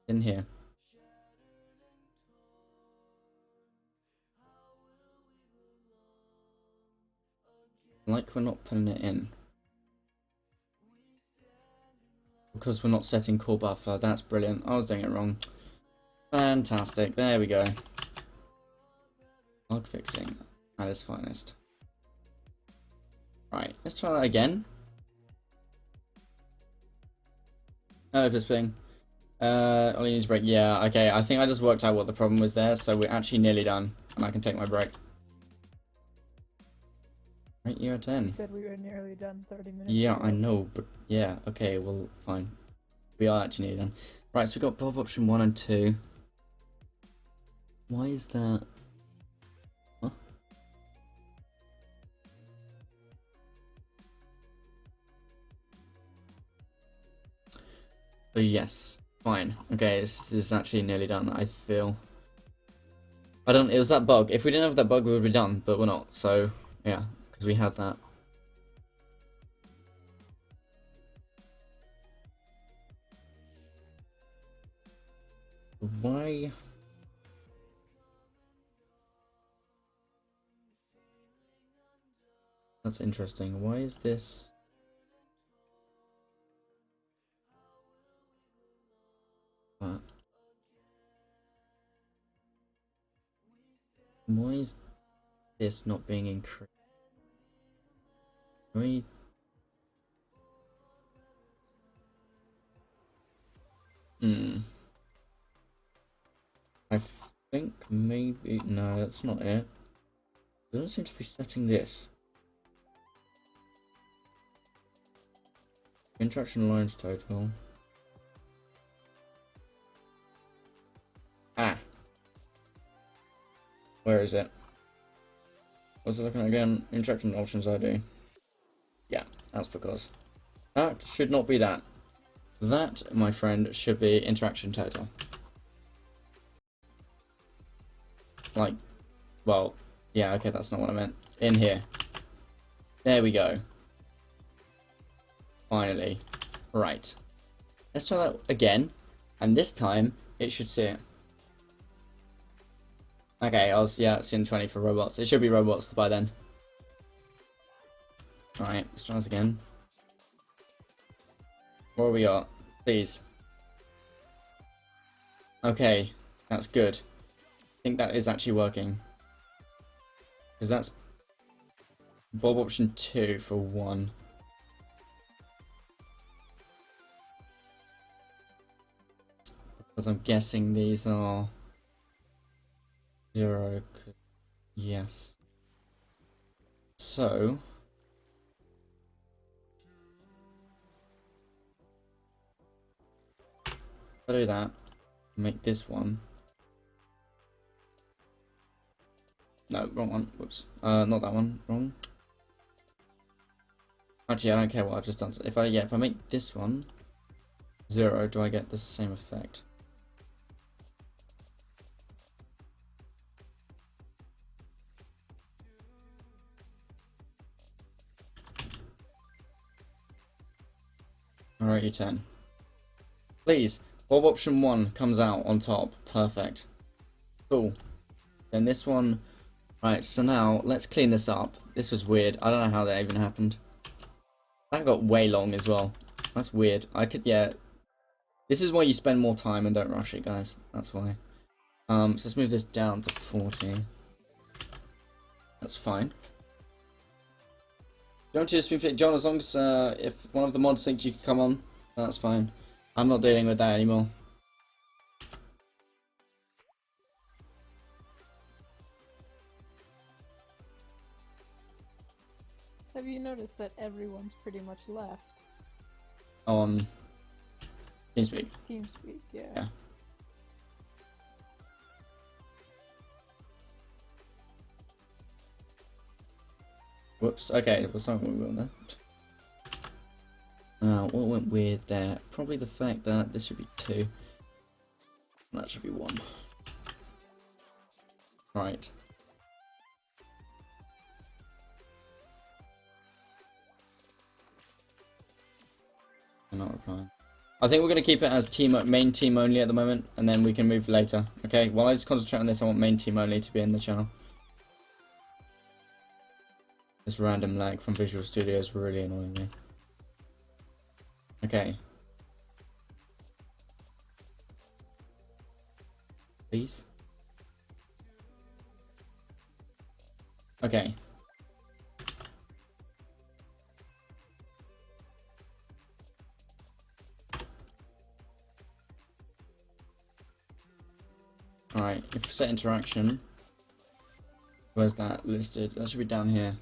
In here. Like we're not putting it in. Because we're not setting core buffer. That's brilliant. I was doing it wrong. Fantastic. There we go. Bug fixing at its finest. Right, let's try that again. Hello, Pisping. All you need to break. Yeah, okay. I think I just worked out what the problem was there, so we're actually nearly done, and I can take my break. Right, you're at 10. You said we were nearly done 30 minutes Yeah, ago. I know, but yeah, okay, well, fine. We are actually nearly done. Right, so we've got Bob option 1 and 2. Why is that? Huh? But yes. Fine. Okay, this is actually nearly done, I feel. It was that bug. If we didn't have that bug, we would be done, but we're not. So, yeah, because we had that. Why? That's interesting. Why is this? Why is this not being increased? I think maybe no, that's not it. It doesn't seem to be setting this. Interaction lines total. Ah. Where is it? What's it looking at again? Interaction options ID. Yeah, that's because. That should not be that. That, my friend, should be interaction total. Like, well, Yeah, okay, that's not what I meant. In here. There we go. Finally. Right. Let's try that again. And this time, it should see it. Okay, yeah, it's in 20 for robots. It should be robots by then. Alright, let's try this again. What have we got? Please. Okay, that's good. I think that is actually working. Because that's Bob option 2 for 1. Because I'm guessing these are 0. Yes. So if I do that, make this one. No, wrong one. Whoops. Not that one. Wrong. Actually, I don't care what I've just done. If I make this one 0, do I get the same effect? Alright, you 10. Please, Bob option 1 comes out on top. Perfect. Cool. Then this one. Right, so now let's clean this up. This was weird. I don't know how that even happened. That got way long as well. That's weird. Yeah. This is why you spend more time and don't rush it, guys. That's why. So let's move this down to 40. That's fine. Do you want to just be John, as long as if one of the mods think you can come on, that's fine. I'm not dealing with that anymore. Have you noticed that everyone's pretty much left? On TeamSpeak. TeamSpeak, yeah. Yeah. Whoops, okay, well, something went wrong there. What went weird there? Probably the fact that this should be 2. That should be 1. Right. I'm not replying. I think we're going to keep it as main team only at the moment, and then we can move later. Okay, while I just concentrate on this, I want main team only to be in the channel. This random lag from Visual Studio is really annoying me. Okay. Please. Okay. Alright, if we set interaction, where's that listed? That should be down here.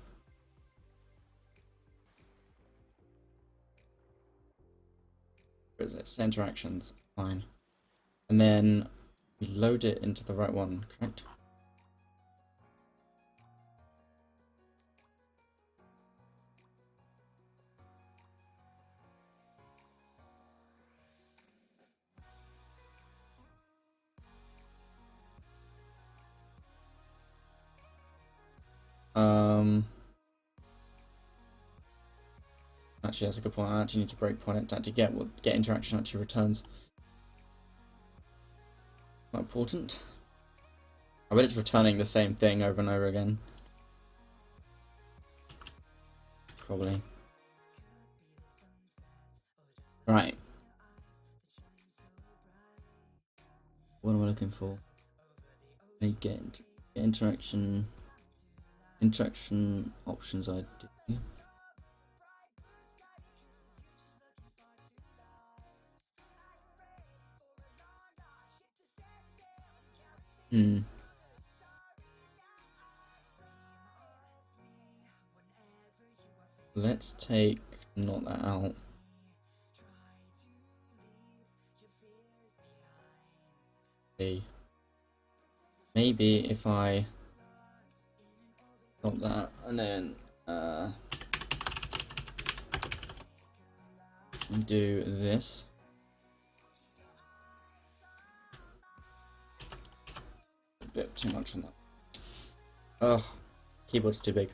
Where is it? Set interactions. Fine. And then we load it into the right one, correct? Actually, that's a good point. I actually need to breakpoint it to actually get what interaction actually returns. Quite important. I bet it's returning the same thing over and over again. Probably. Right. What am I looking for? Get interaction options ID. Let's take not that out. Okay. Maybe if I got that and then do this. A bit too much on that. Ugh. keyboard's too big.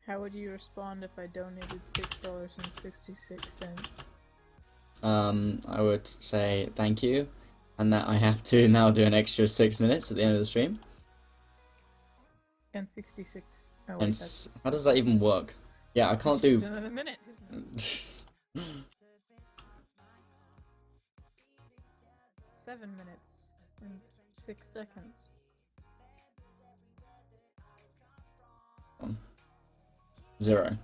How would you respond if I donated $6.66? I would say thank you, and that I have to now do an extra 6 minutes at the end of the stream. And 66. Oh, And wait, that's how does that even work? Yeah, I can't just do. another minute, isn't it? 7 minutes and 6 seconds. Zero.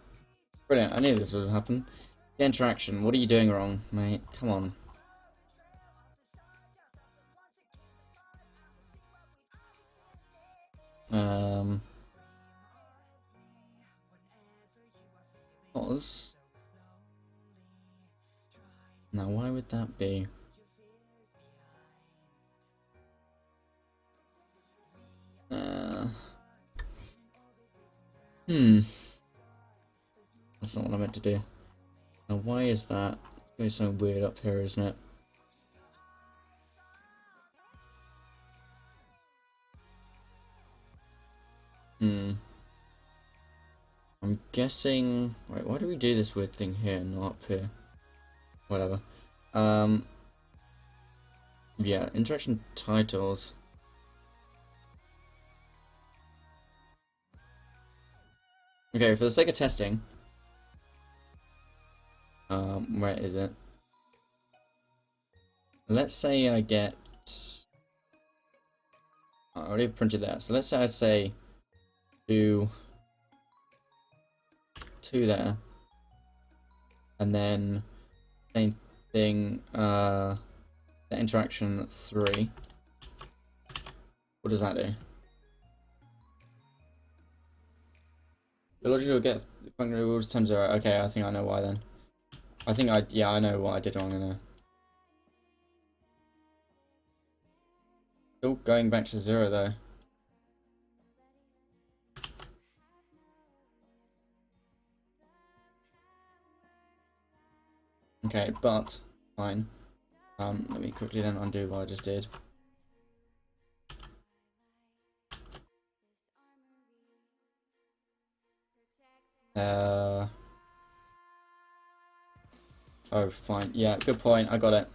Brilliant. I knew this would happen. The interaction. What are you doing wrong, mate? Come on. Was. Now, why would that be? That's not what I meant to do. Now, why is that? It's going to sound weird up here, isn't it? I'm guessing. Wait, why do we do this weird thing here, not up here? Whatever. Yeah, interaction titles. Okay, for the sake of testing. Where is it? Let's say I get. I already printed that. So let's say I say do 2 there, and then same thing. The interaction 3. What does that do? The logic will get function rules turn 0. Okay, I think I know why then. Yeah, I know what I did wrong in there. Still going back to 0 though. Okay, but fine. Let me quickly then undo what I just did. Oh, fine. Yeah, good point. I got it.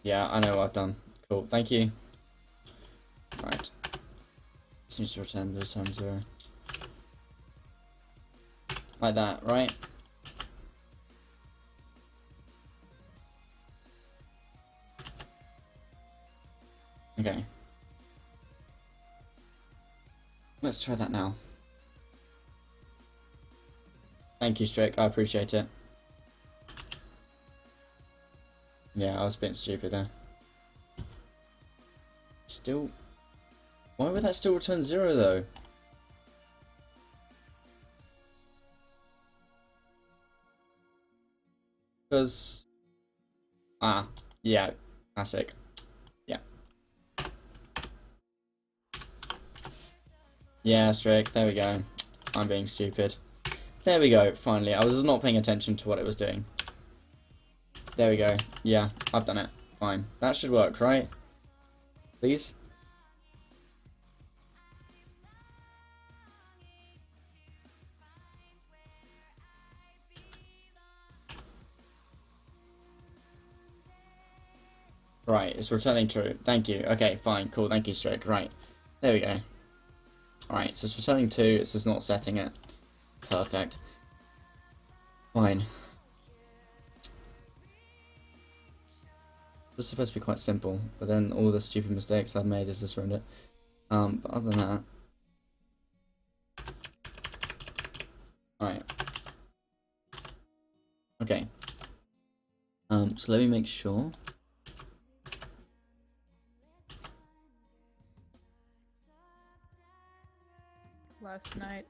Yeah, I know what I've done. Cool. Thank you. Right. Seems to return this time 0. Like that, right? Okay. Let's try that now. Thank you, Strick. I appreciate it. Yeah, I was a bit stupid there. Still... Why would that still return 0 though? Because... Ah, yeah, classic. Yeah. Yeah, Strick, there we go. I'm being stupid. There we go, finally. I was not paying attention to what it was doing. There we go. Yeah, I've done it. Fine. That should work, right? Please? Right, it's returning true. Thank you. Okay, fine, cool. Thank you, Strick. Right. There we go. Alright, so it's returning 2. It's just not setting it. Perfect. Fine. This is supposed to be quite simple, but then all the stupid mistakes I've made has just ruined it. But other than that... Alright. Okay. So let me make sure. Last night,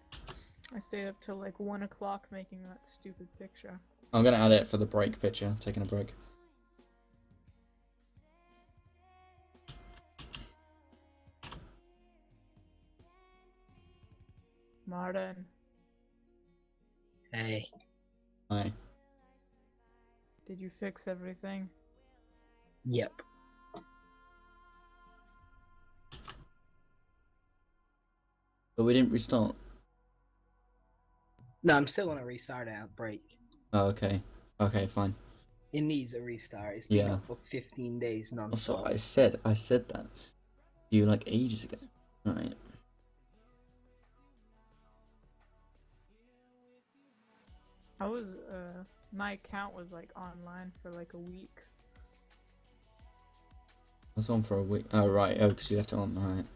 I stayed up till like 1 o'clock making that stupid picture. I'm gonna add it for the break picture, taking a break. Martin, Hey. Hi. did you fix everything? Yep. But we didn't restart. No, I'm still gonna restart Outbreak. Oh, okay. Okay, fine. It needs a restart. It's been Yeah. up for 15 days That's non-stop. what I said. I said that. You like ages ago. Right. I was my account was like online for like a week. I was on for a week. Oh, right. Oh, because you left it on. Right.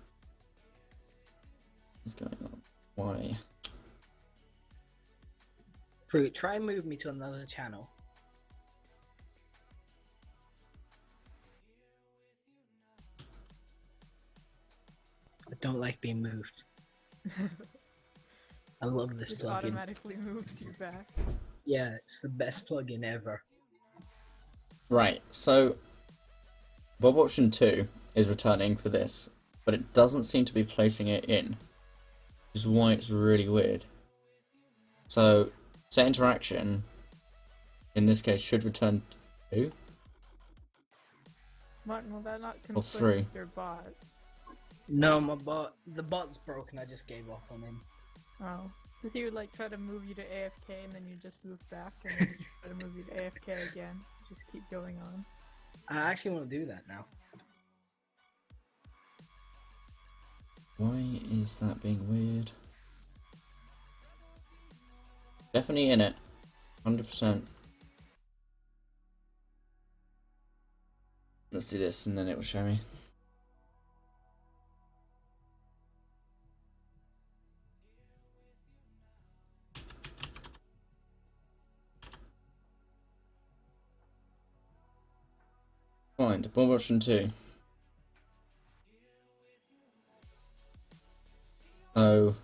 What's going on? Why? Fruit, try and move me to another channel. I don't like being moved. I love this Just plugin. automatically moves you back. Yeah, it's the best plugin ever. Right. So, Bob Option 2 is returning for this, but it doesn't seem to be placing it in, which is why it's really weird. So, set interaction, in this case, should return 2 Martin, will that not or conflict 3. with your bots? No, the bot's broken. I just gave up on him. Oh. Because he would like try to move you to AFK and then you just move back and then you try to move you to AFK again. Just keep going on. I actually want to do that now. Why is that being weird? Definitely in it. 100%. Let's do this and then it will show me. Find Bob Option 2. Oh.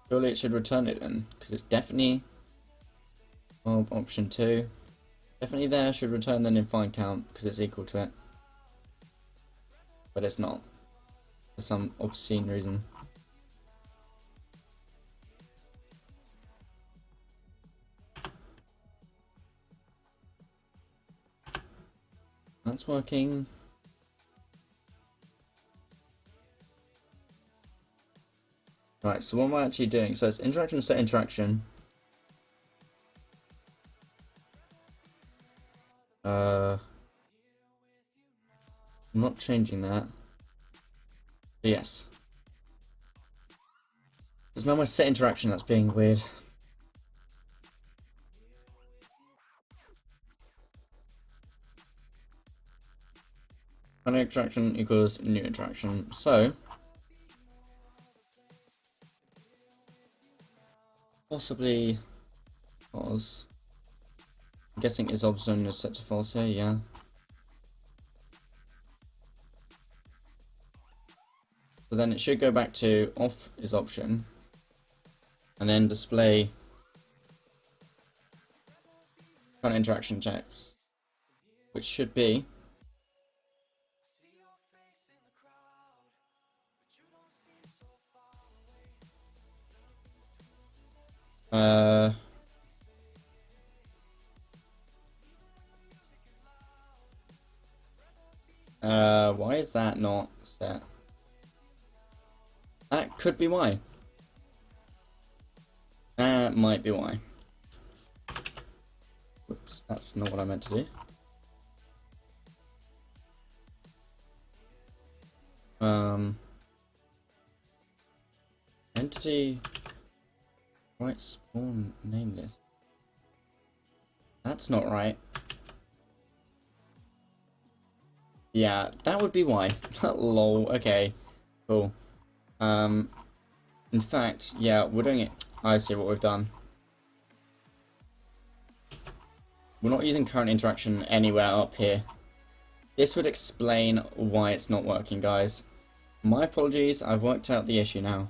Surely it should return it then, because it's definitely Bob Option 2. Definitely there, should return then in find count, because it's equal to it. But it's not. For some obscene reason. That's working. Right, so what am I actually doing? So it's interaction, set interaction. I'm not changing that. But yes. There's now my set interaction that's being weird. An interaction equals new interaction. So possibly false. I'm guessing is zone is set to false here, yeah. So then it should go back to off is option and then display current interaction checks, which should be why is that not set? That could be why. That might be why. Whoops, that's not what I meant to do. Entity right spawn nameless. That's not right. Yeah, that would be why. Lol, okay. Cool. In fact, yeah, we're doing it. I see what we've done. We're not using current interaction anywhere up here. This would explain why it's not working, guys. My apologies, I've worked out the issue now.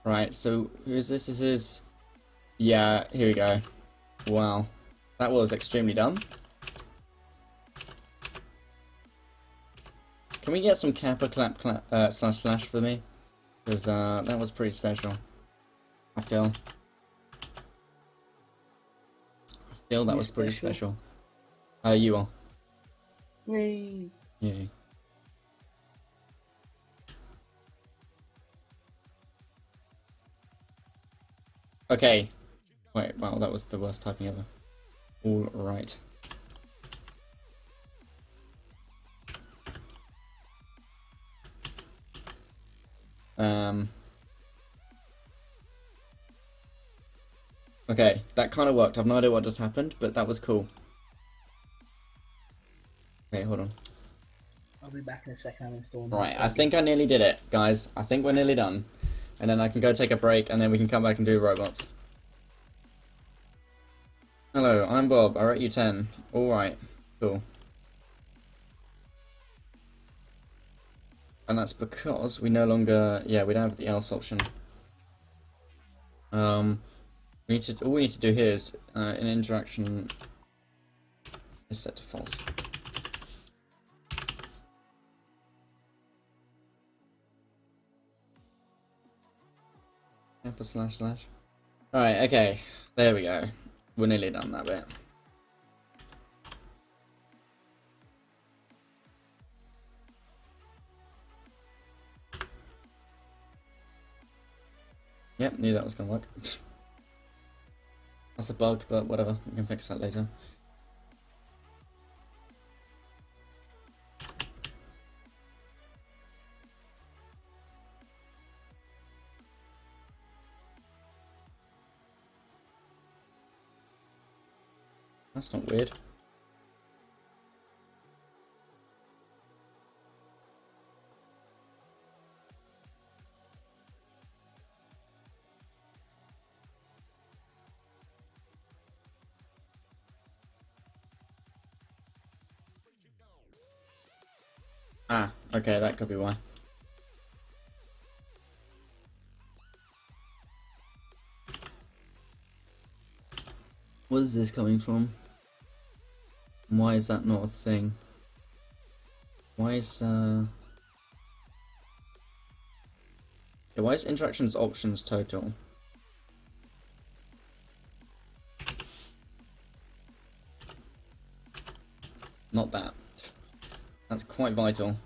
Right, so who is this? This is... Yeah, here we go. Wow. That was extremely dumb. Can we get some kappa clap slash slash for me? Because that was pretty special. I feel that was pretty special. You are. Whee! Yeah. Okay. Wait, wow, that was the worst typing ever. All right. Okay, that kind of worked. I've no idea what just happened, but that was cool. Okay, hold on. I'll be back in a second. I'm installing. Right, I think I nearly did it, guys. I think we're nearly done. And then I can go take a break, and then we can come back and do robots. Hello, I'm Bob. I rate you 10. Alright, cool. And that's because we no longer... Yeah, we don't have the else option. All we need to do here is an interaction is set to false. // Alright, okay. There we go. We're nearly done that bit. Yep, knew that was gonna work. That's a bug, but whatever. We can fix that later. That's not weird. Ah, okay, that could be why. What is this coming from? Why is that not a thing? Why is yeah, why is interactions options total? Not that. That's quite vital.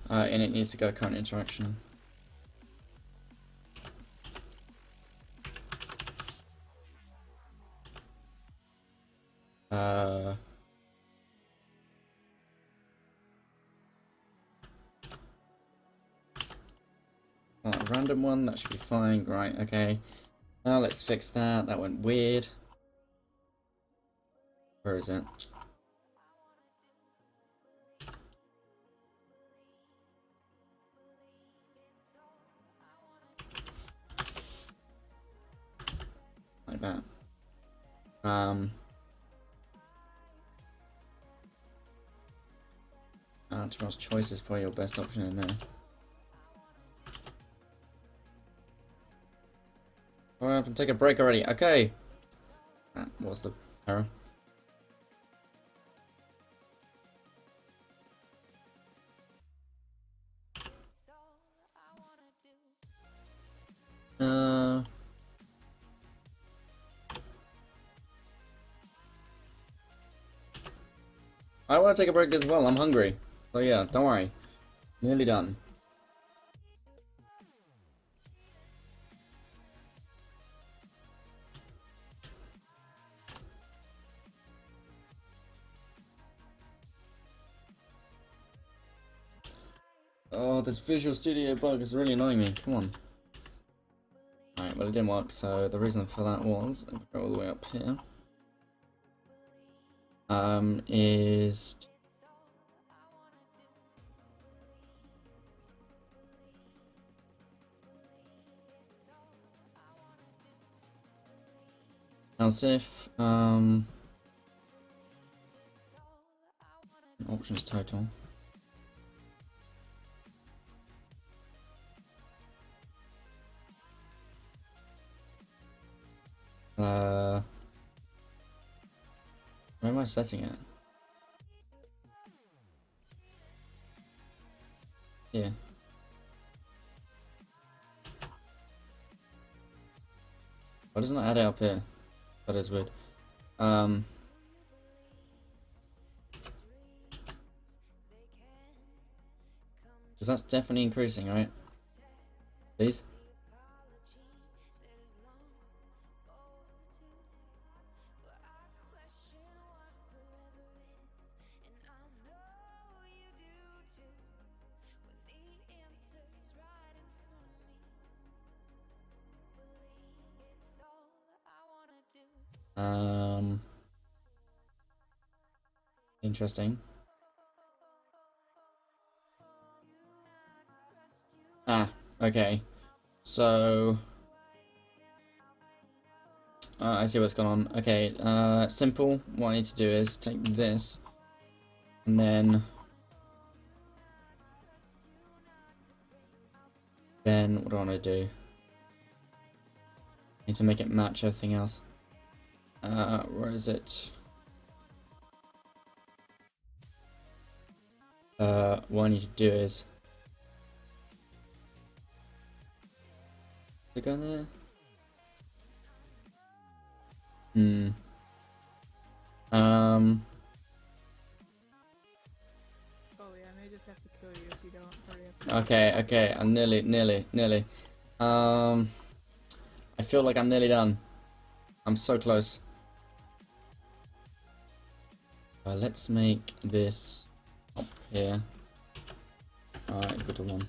And it needs to go current interaction. Random one, that should be fine. Right, okay. Now let's fix that. That went weird. Where is it? Like that. Tomorrow's choice is probably your best option in there. Alright, I can take a break already. Okay. That was the error. I want to take a break as well. I'm hungry. So yeah, don't worry. Nearly done. Oh, this Visual Studio bug is really annoying me. Come on. Alright, well it didn't work, so the reason for that was, if I go all the way up here, is... Else if, options total. Where am I setting it? Yeah. Why doesn't it add it up here? That is weird. Because that's definitely increasing, right? Please? Interesting. Ah, okay. So I see what's going on. Okay, simple. What I need to do is take this and then what do I want to do? Need to make it match everything else. Where is it? What I need to do is click on there. Oh yeah, I may just have to kill you if you don't hurry up. Okay, I'm nearly. I feel like I'm nearly done. I'm so close. Let's make this up here. Alright, go to 1.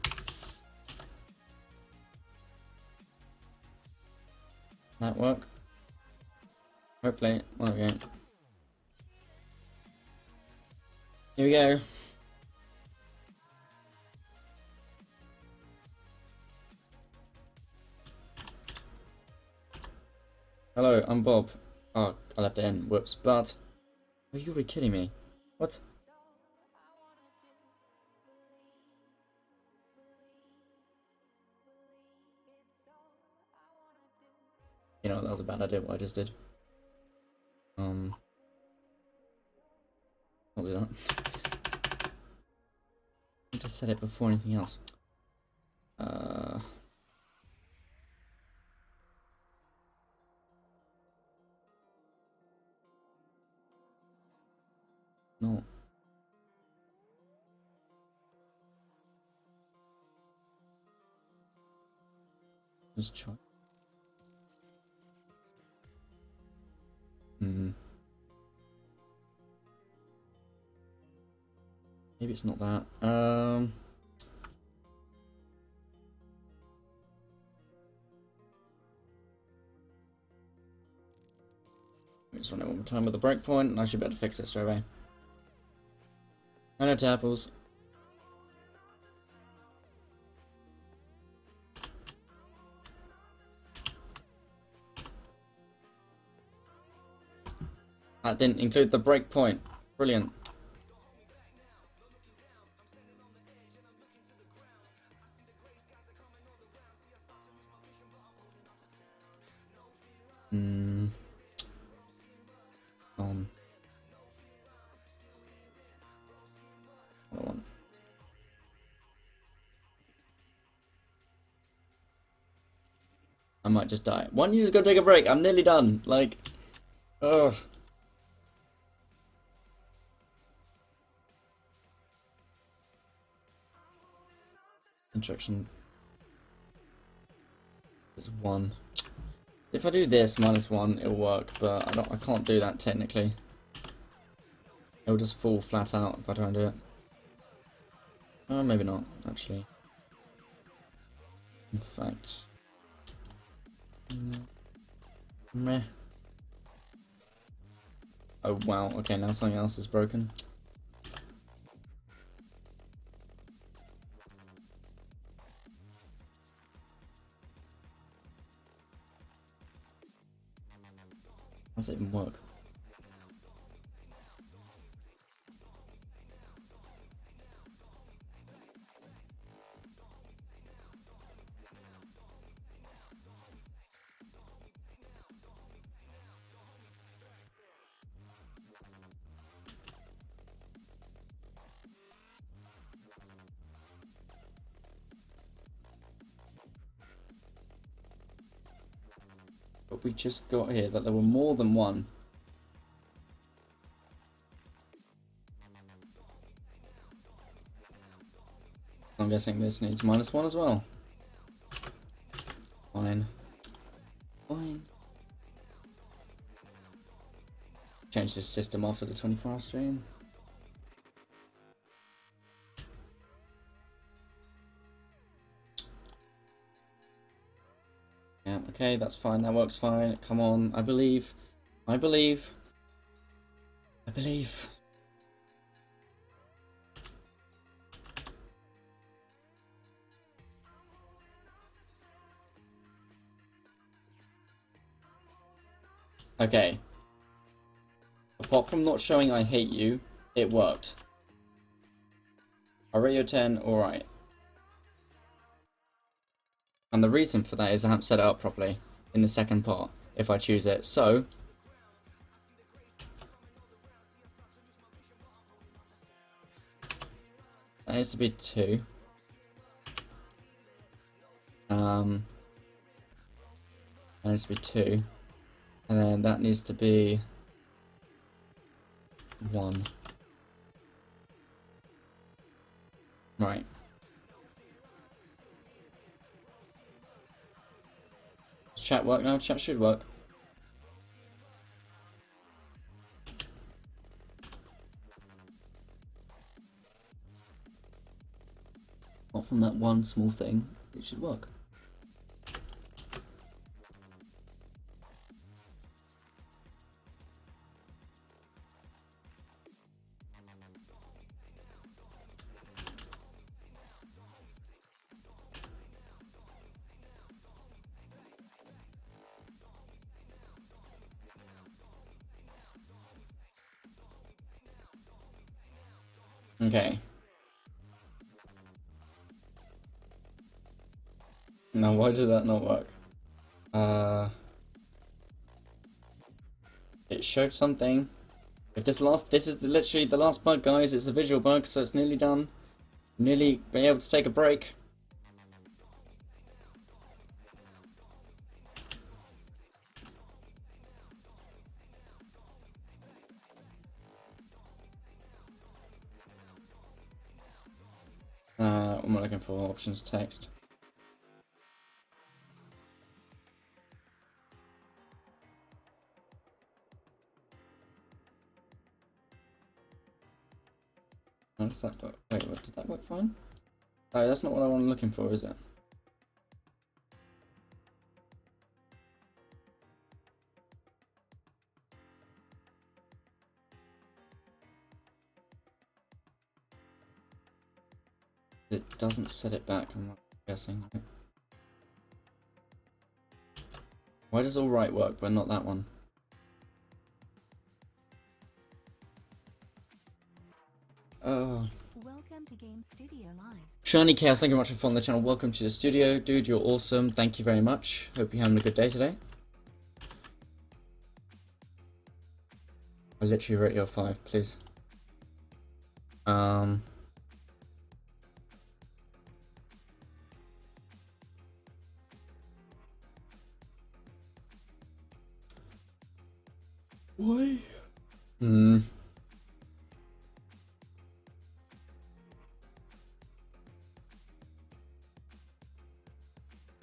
That work? Hopefully. Okay. Here we go. Hello, I'm Bob. Oh, I left it in. Whoops. But are you really kidding me? What? You know, that was a bad idea what I just did. I'll do that. I need to set it before anything else. No. Let's try. Maybe it's not that. Let's run it one more time with the breakpoint, and I should be able to fix it straight away. Hello, Tapples. That didn't include the breakpoint. Brilliant. Hold on. I might just die. Why don't you just go take a break? I'm nearly done. Like, ugh. Instruction is 1. If I do this -1, it'll work, but I can't do that technically. It'll just fall flat out if I try and do it. Maybe not, actually. In fact. Meh. Oh wow, okay, now something else is broken. How does it even work? we just got here that there were more than one? I'm guessing this needs -1 as well. Fine. Fine. Change this system off at the 24-hour stream. Yeah, okay, that's fine. That works fine. Come on, I believe. I believe. I believe. Okay. Apart from not showing I hate you, it worked. I rate you a 10, alright. And the reason for that is I haven't set it up properly in the second part, if I choose it. So, that needs to be 2. That needs to be 2. And then that needs to be 1. Right. Does chat work now? Chat should work. Not from that one small thing, it should work. Okay. Now why did that not work? It showed something. If this is literally the last bug, guys. It's a visual bug, so it's nearly done. Nearly being able to take a break. What am I looking for? Options text. How does that work? Wait, what, did that work fine? Oh, that's not what I'm looking for, is it? It doesn't set it back, I'm not guessing. Why does all right work, but not that one? Oh. Welcome to Game Studio Live. Shiny Chaos, thank you very much for following the channel. Welcome to the studio. Dude, you're awesome. Thank you very much. Hope you're having a good day today. I literally rate you a 5, please. Why?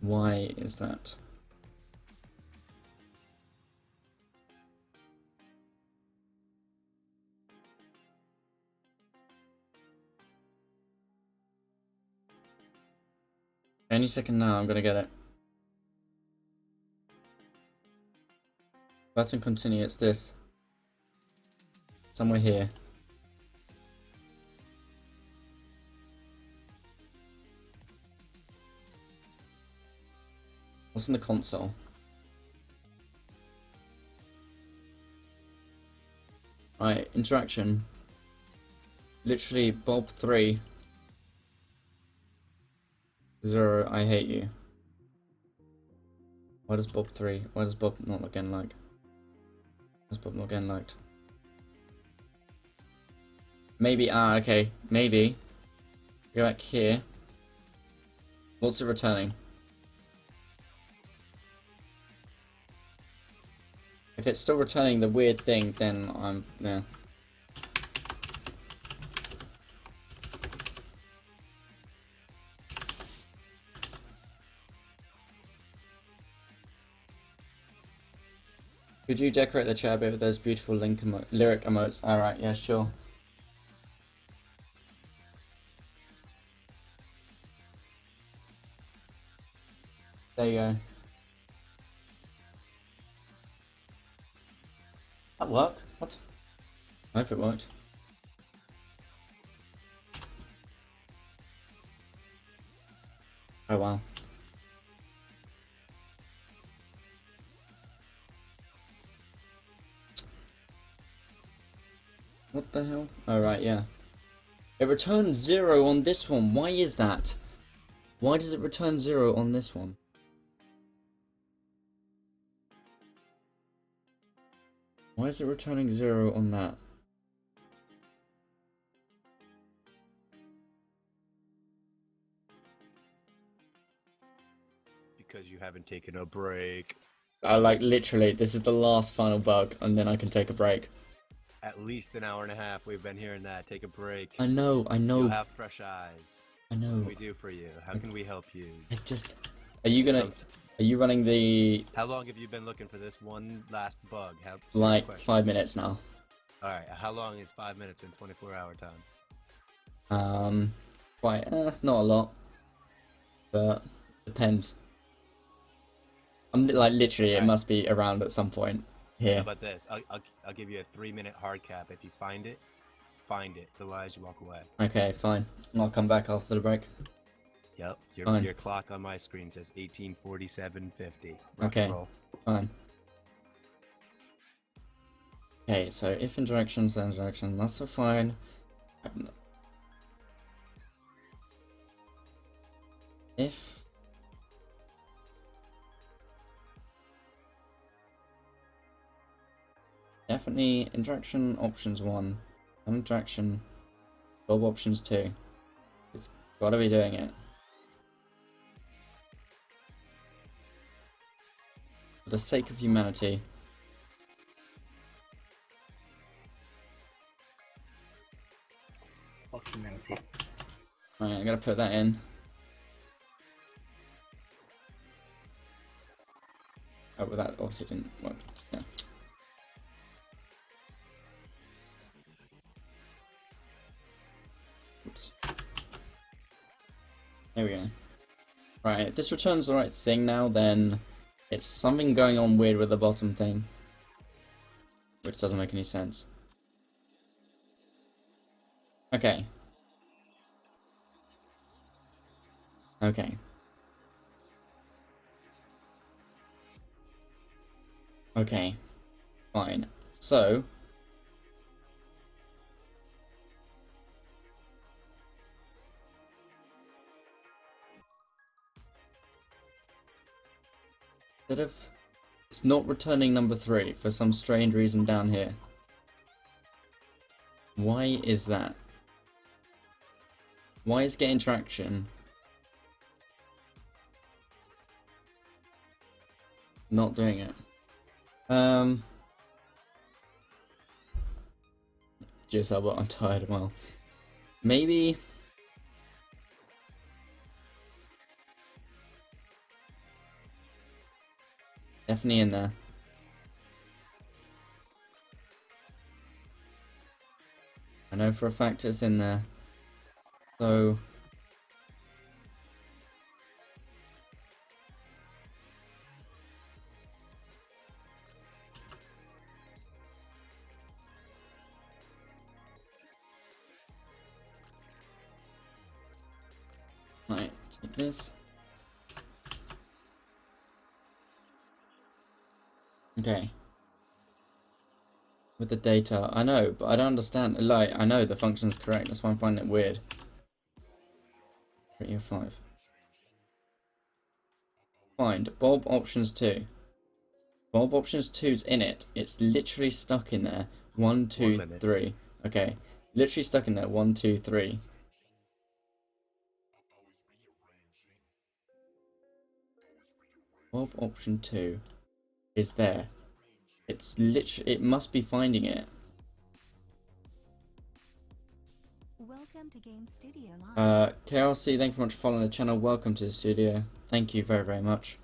Why is that? Any second now, I'm gonna get it. Button continue, it's this. Somewhere here. What's in the console? Right, interaction. Literally Bob 3. 0, I hate you. Why does Bob 3? Why does Bob not again like? Why does Bob not again liked? Maybe, okay. Maybe. Go back here. What's it returning? If it's still returning the weird thing, then I'm... yeah. Could you decorate the chat a bit with those beautiful lyric emotes? Alright, yeah, sure. There you go. That worked? What? I hope it worked. Oh wow. What the hell? Oh right, yeah. It returned 0 on this one. Why is that? Why does it return 0 on this one? Why is it returning 0 on that? Because you haven't taken a break. Like literally, this is the last final bug, and then I can take a break. At least an hour and a half we've been hearing that. Take a break. I know. You'll have fresh eyes. I know. What can we do for you? How can we help you? I just... Are you gonna... Are you running the... How long have you been looking for this one last bug? Like 5 minutes now. Alright, how long is 5 minutes in 24-hour time? Quite, not a lot. But, depends. I'm like, literally, it must be around at some point here. How about this? I'll give you a 3-minute hard cap. If you find it. Otherwise, you walk away. Okay, fine. I'll come back after the break. Yep, your clock on my screen says 18:47:50. Okay, fine. Okay, so if interactions, then interaction, that's a fine. If... Definitely interaction options 1. Interaction, Bob options 2. It's gotta be doing it. For the sake of humanity. Fuck humanity. Alright, I gotta put that in. Oh, well that obviously didn't work. Yeah. Oops. There we go. Right, if this returns the right thing now, then it's something going on weird with the bottom thing. Which doesn't make any sense. Okay. Okay. Okay. Fine. So... instead of... It's not returning number 3 for some strange reason down here. Why is that? Why is getting traction not doing it? Just Albert, I'm tired. Well, maybe. Definitely in there. I know for a fact it's in there. So... Right, take this. Okay. With the data, I know, but I don't understand. Like, I know the function's correct, that's why I'm finding it weird. 3 or 5. Find Bob options 2. Bob options 2's in it. It's literally stuck in there. 1, 2, 3. Okay. Literally stuck in there. 1, 2, 3. Bob option 2 is there. It's literally, it must be finding it. Welcome to Game Studio Live. KLC, thank you very much for following the channel. Welcome to the studio. Thank you very, very much.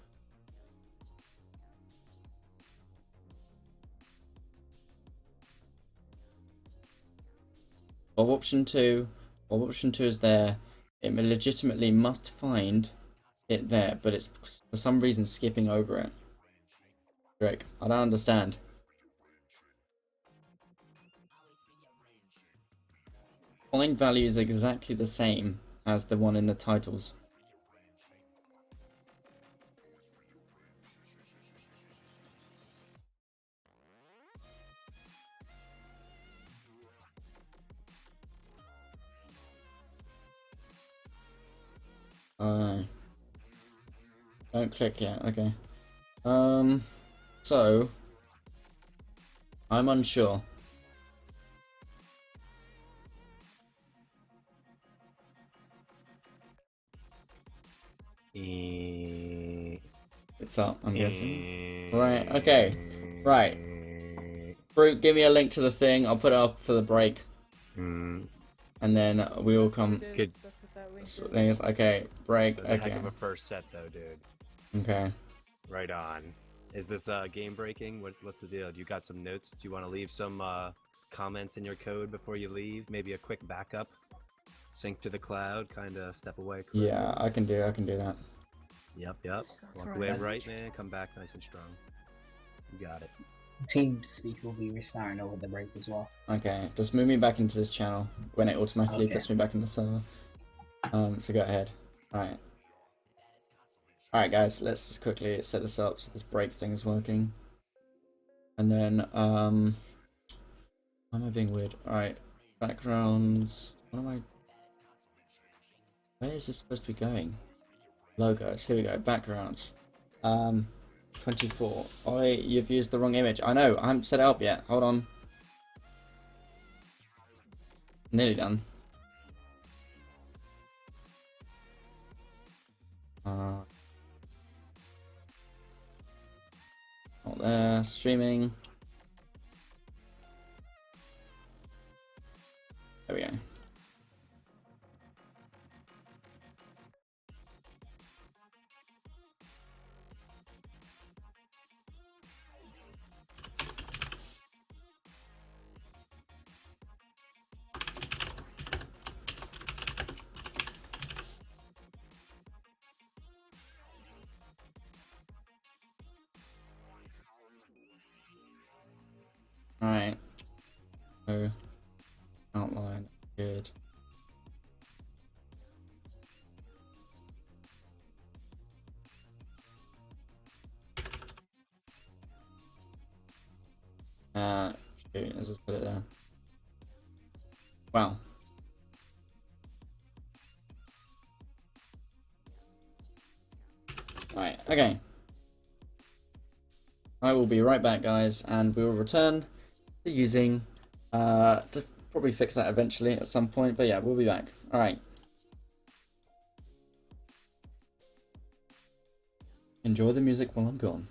Or option 2 is there. It legitimately must find it there, but it's for some reason skipping over it. Drake, I don't understand. Find value is exactly the same as the one in the titles. Oh, don't click yet. Okay. So I'm unsure. It's up, I'm guessing. Right, okay. Right. Fruit, give me a link to the thing. I'll put it up for the break. And then we will come. That's what that link is. Okay, break. That's a Okay. heck of a first set, though, dude. Okay. Right on. Is this game breaking? What's the deal? Do you got some notes? Do you want to leave some comments in your code before you leave? Maybe a quick backup? Sync to the cloud, kind of step away. Yeah, I can do that. Yep. That's Walk right. away right, man. Come back nice and strong. You got it. TeamSpeak will be restarting over the break as well. Okay, just move me back into this channel when it automatically Okay. puts me back in the server. So go ahead. Alright. Alright guys, let's just quickly set this up so this break thing is working. And then, why am I being weird? Alright, backgrounds, what am I... Where is this supposed to be going? Logos, here we go, backgrounds. 24. Oh, you've used the wrong image. I know, I haven't set it up yet. Hold on. Nearly done. Not there. Streaming. There we go. Alright. So, outline. Good. Shoot, let's just put it there. Wow. Alright, okay. I will be right back, guys, and we will return to using, to probably fix that eventually at some point, but yeah, we'll be back. Alright. Enjoy the music while I'm gone.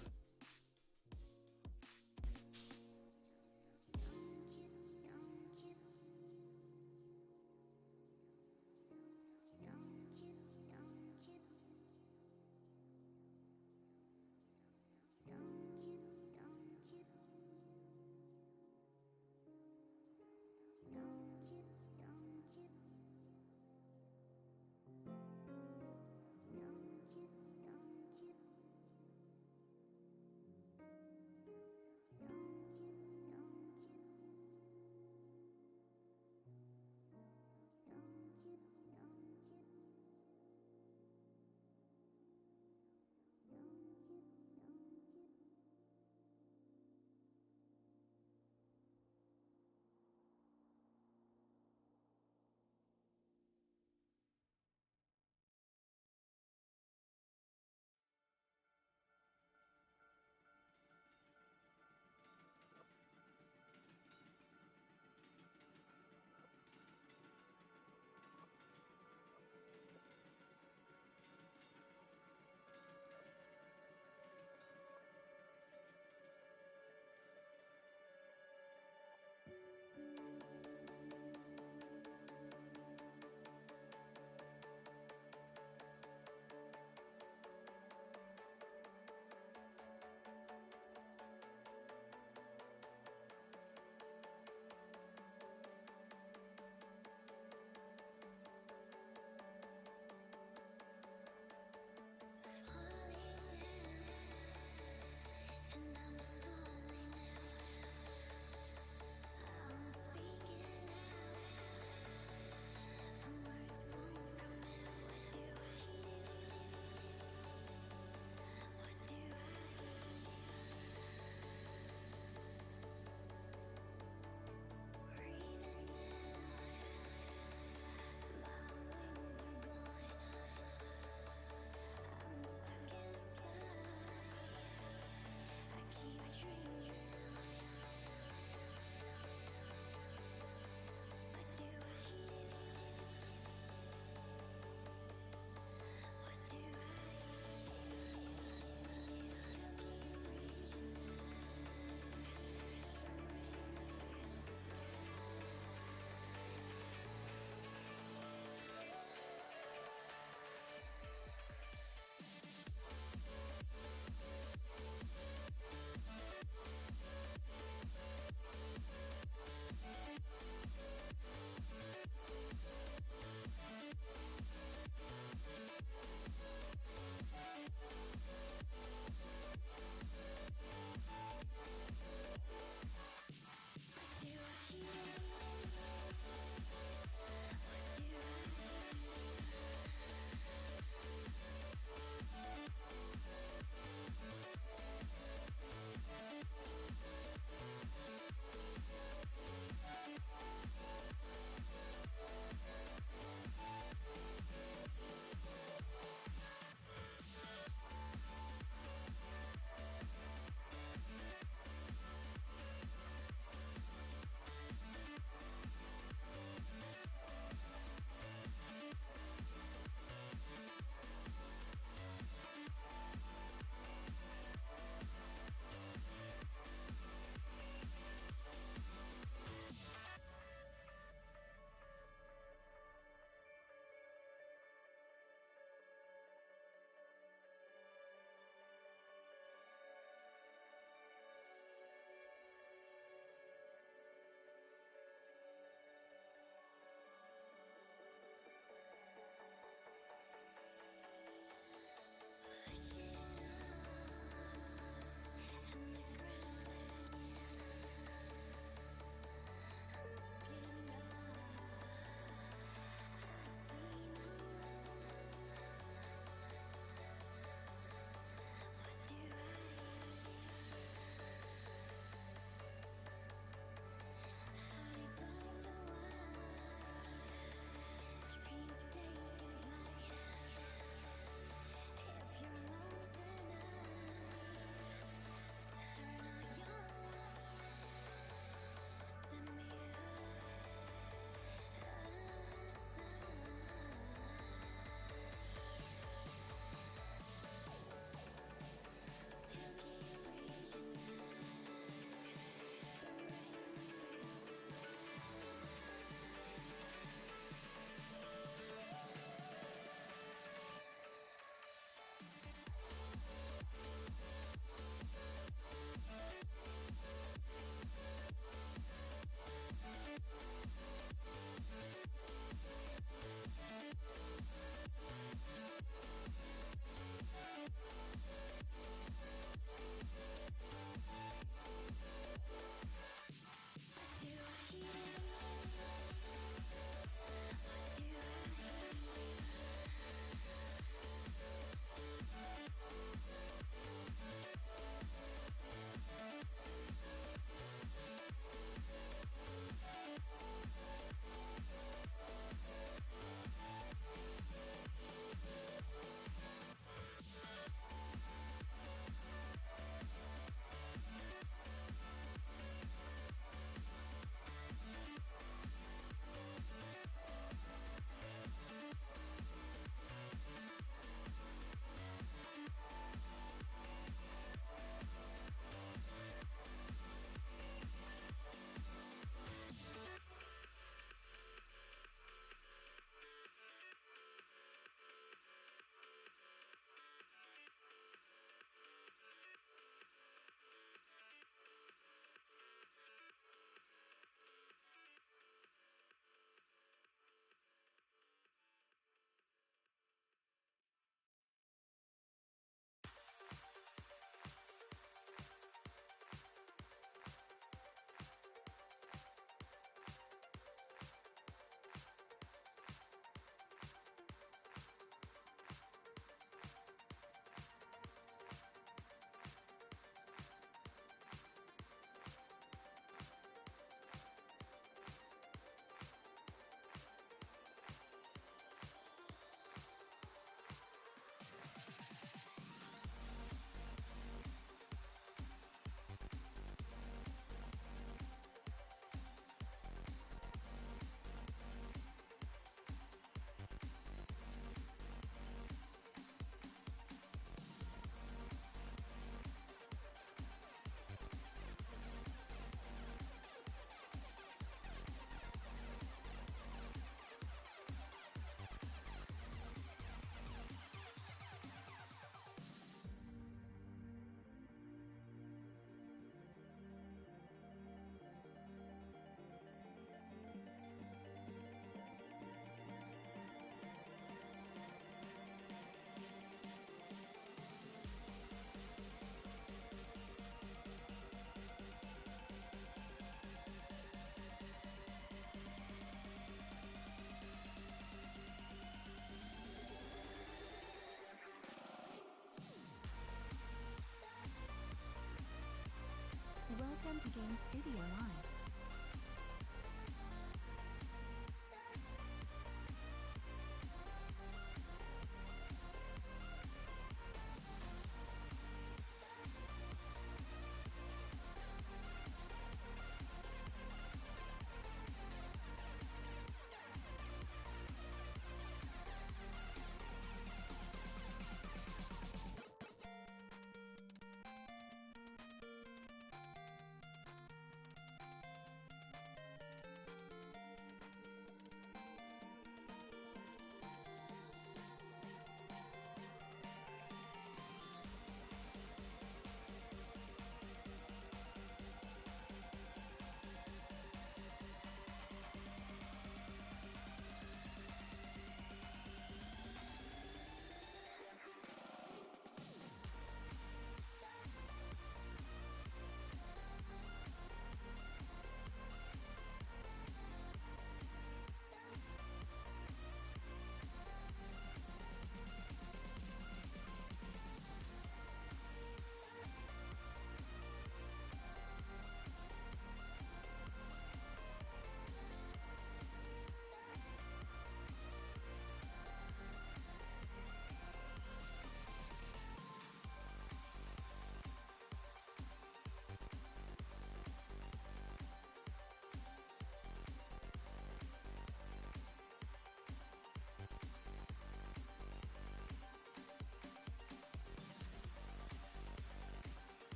Game Studio Live.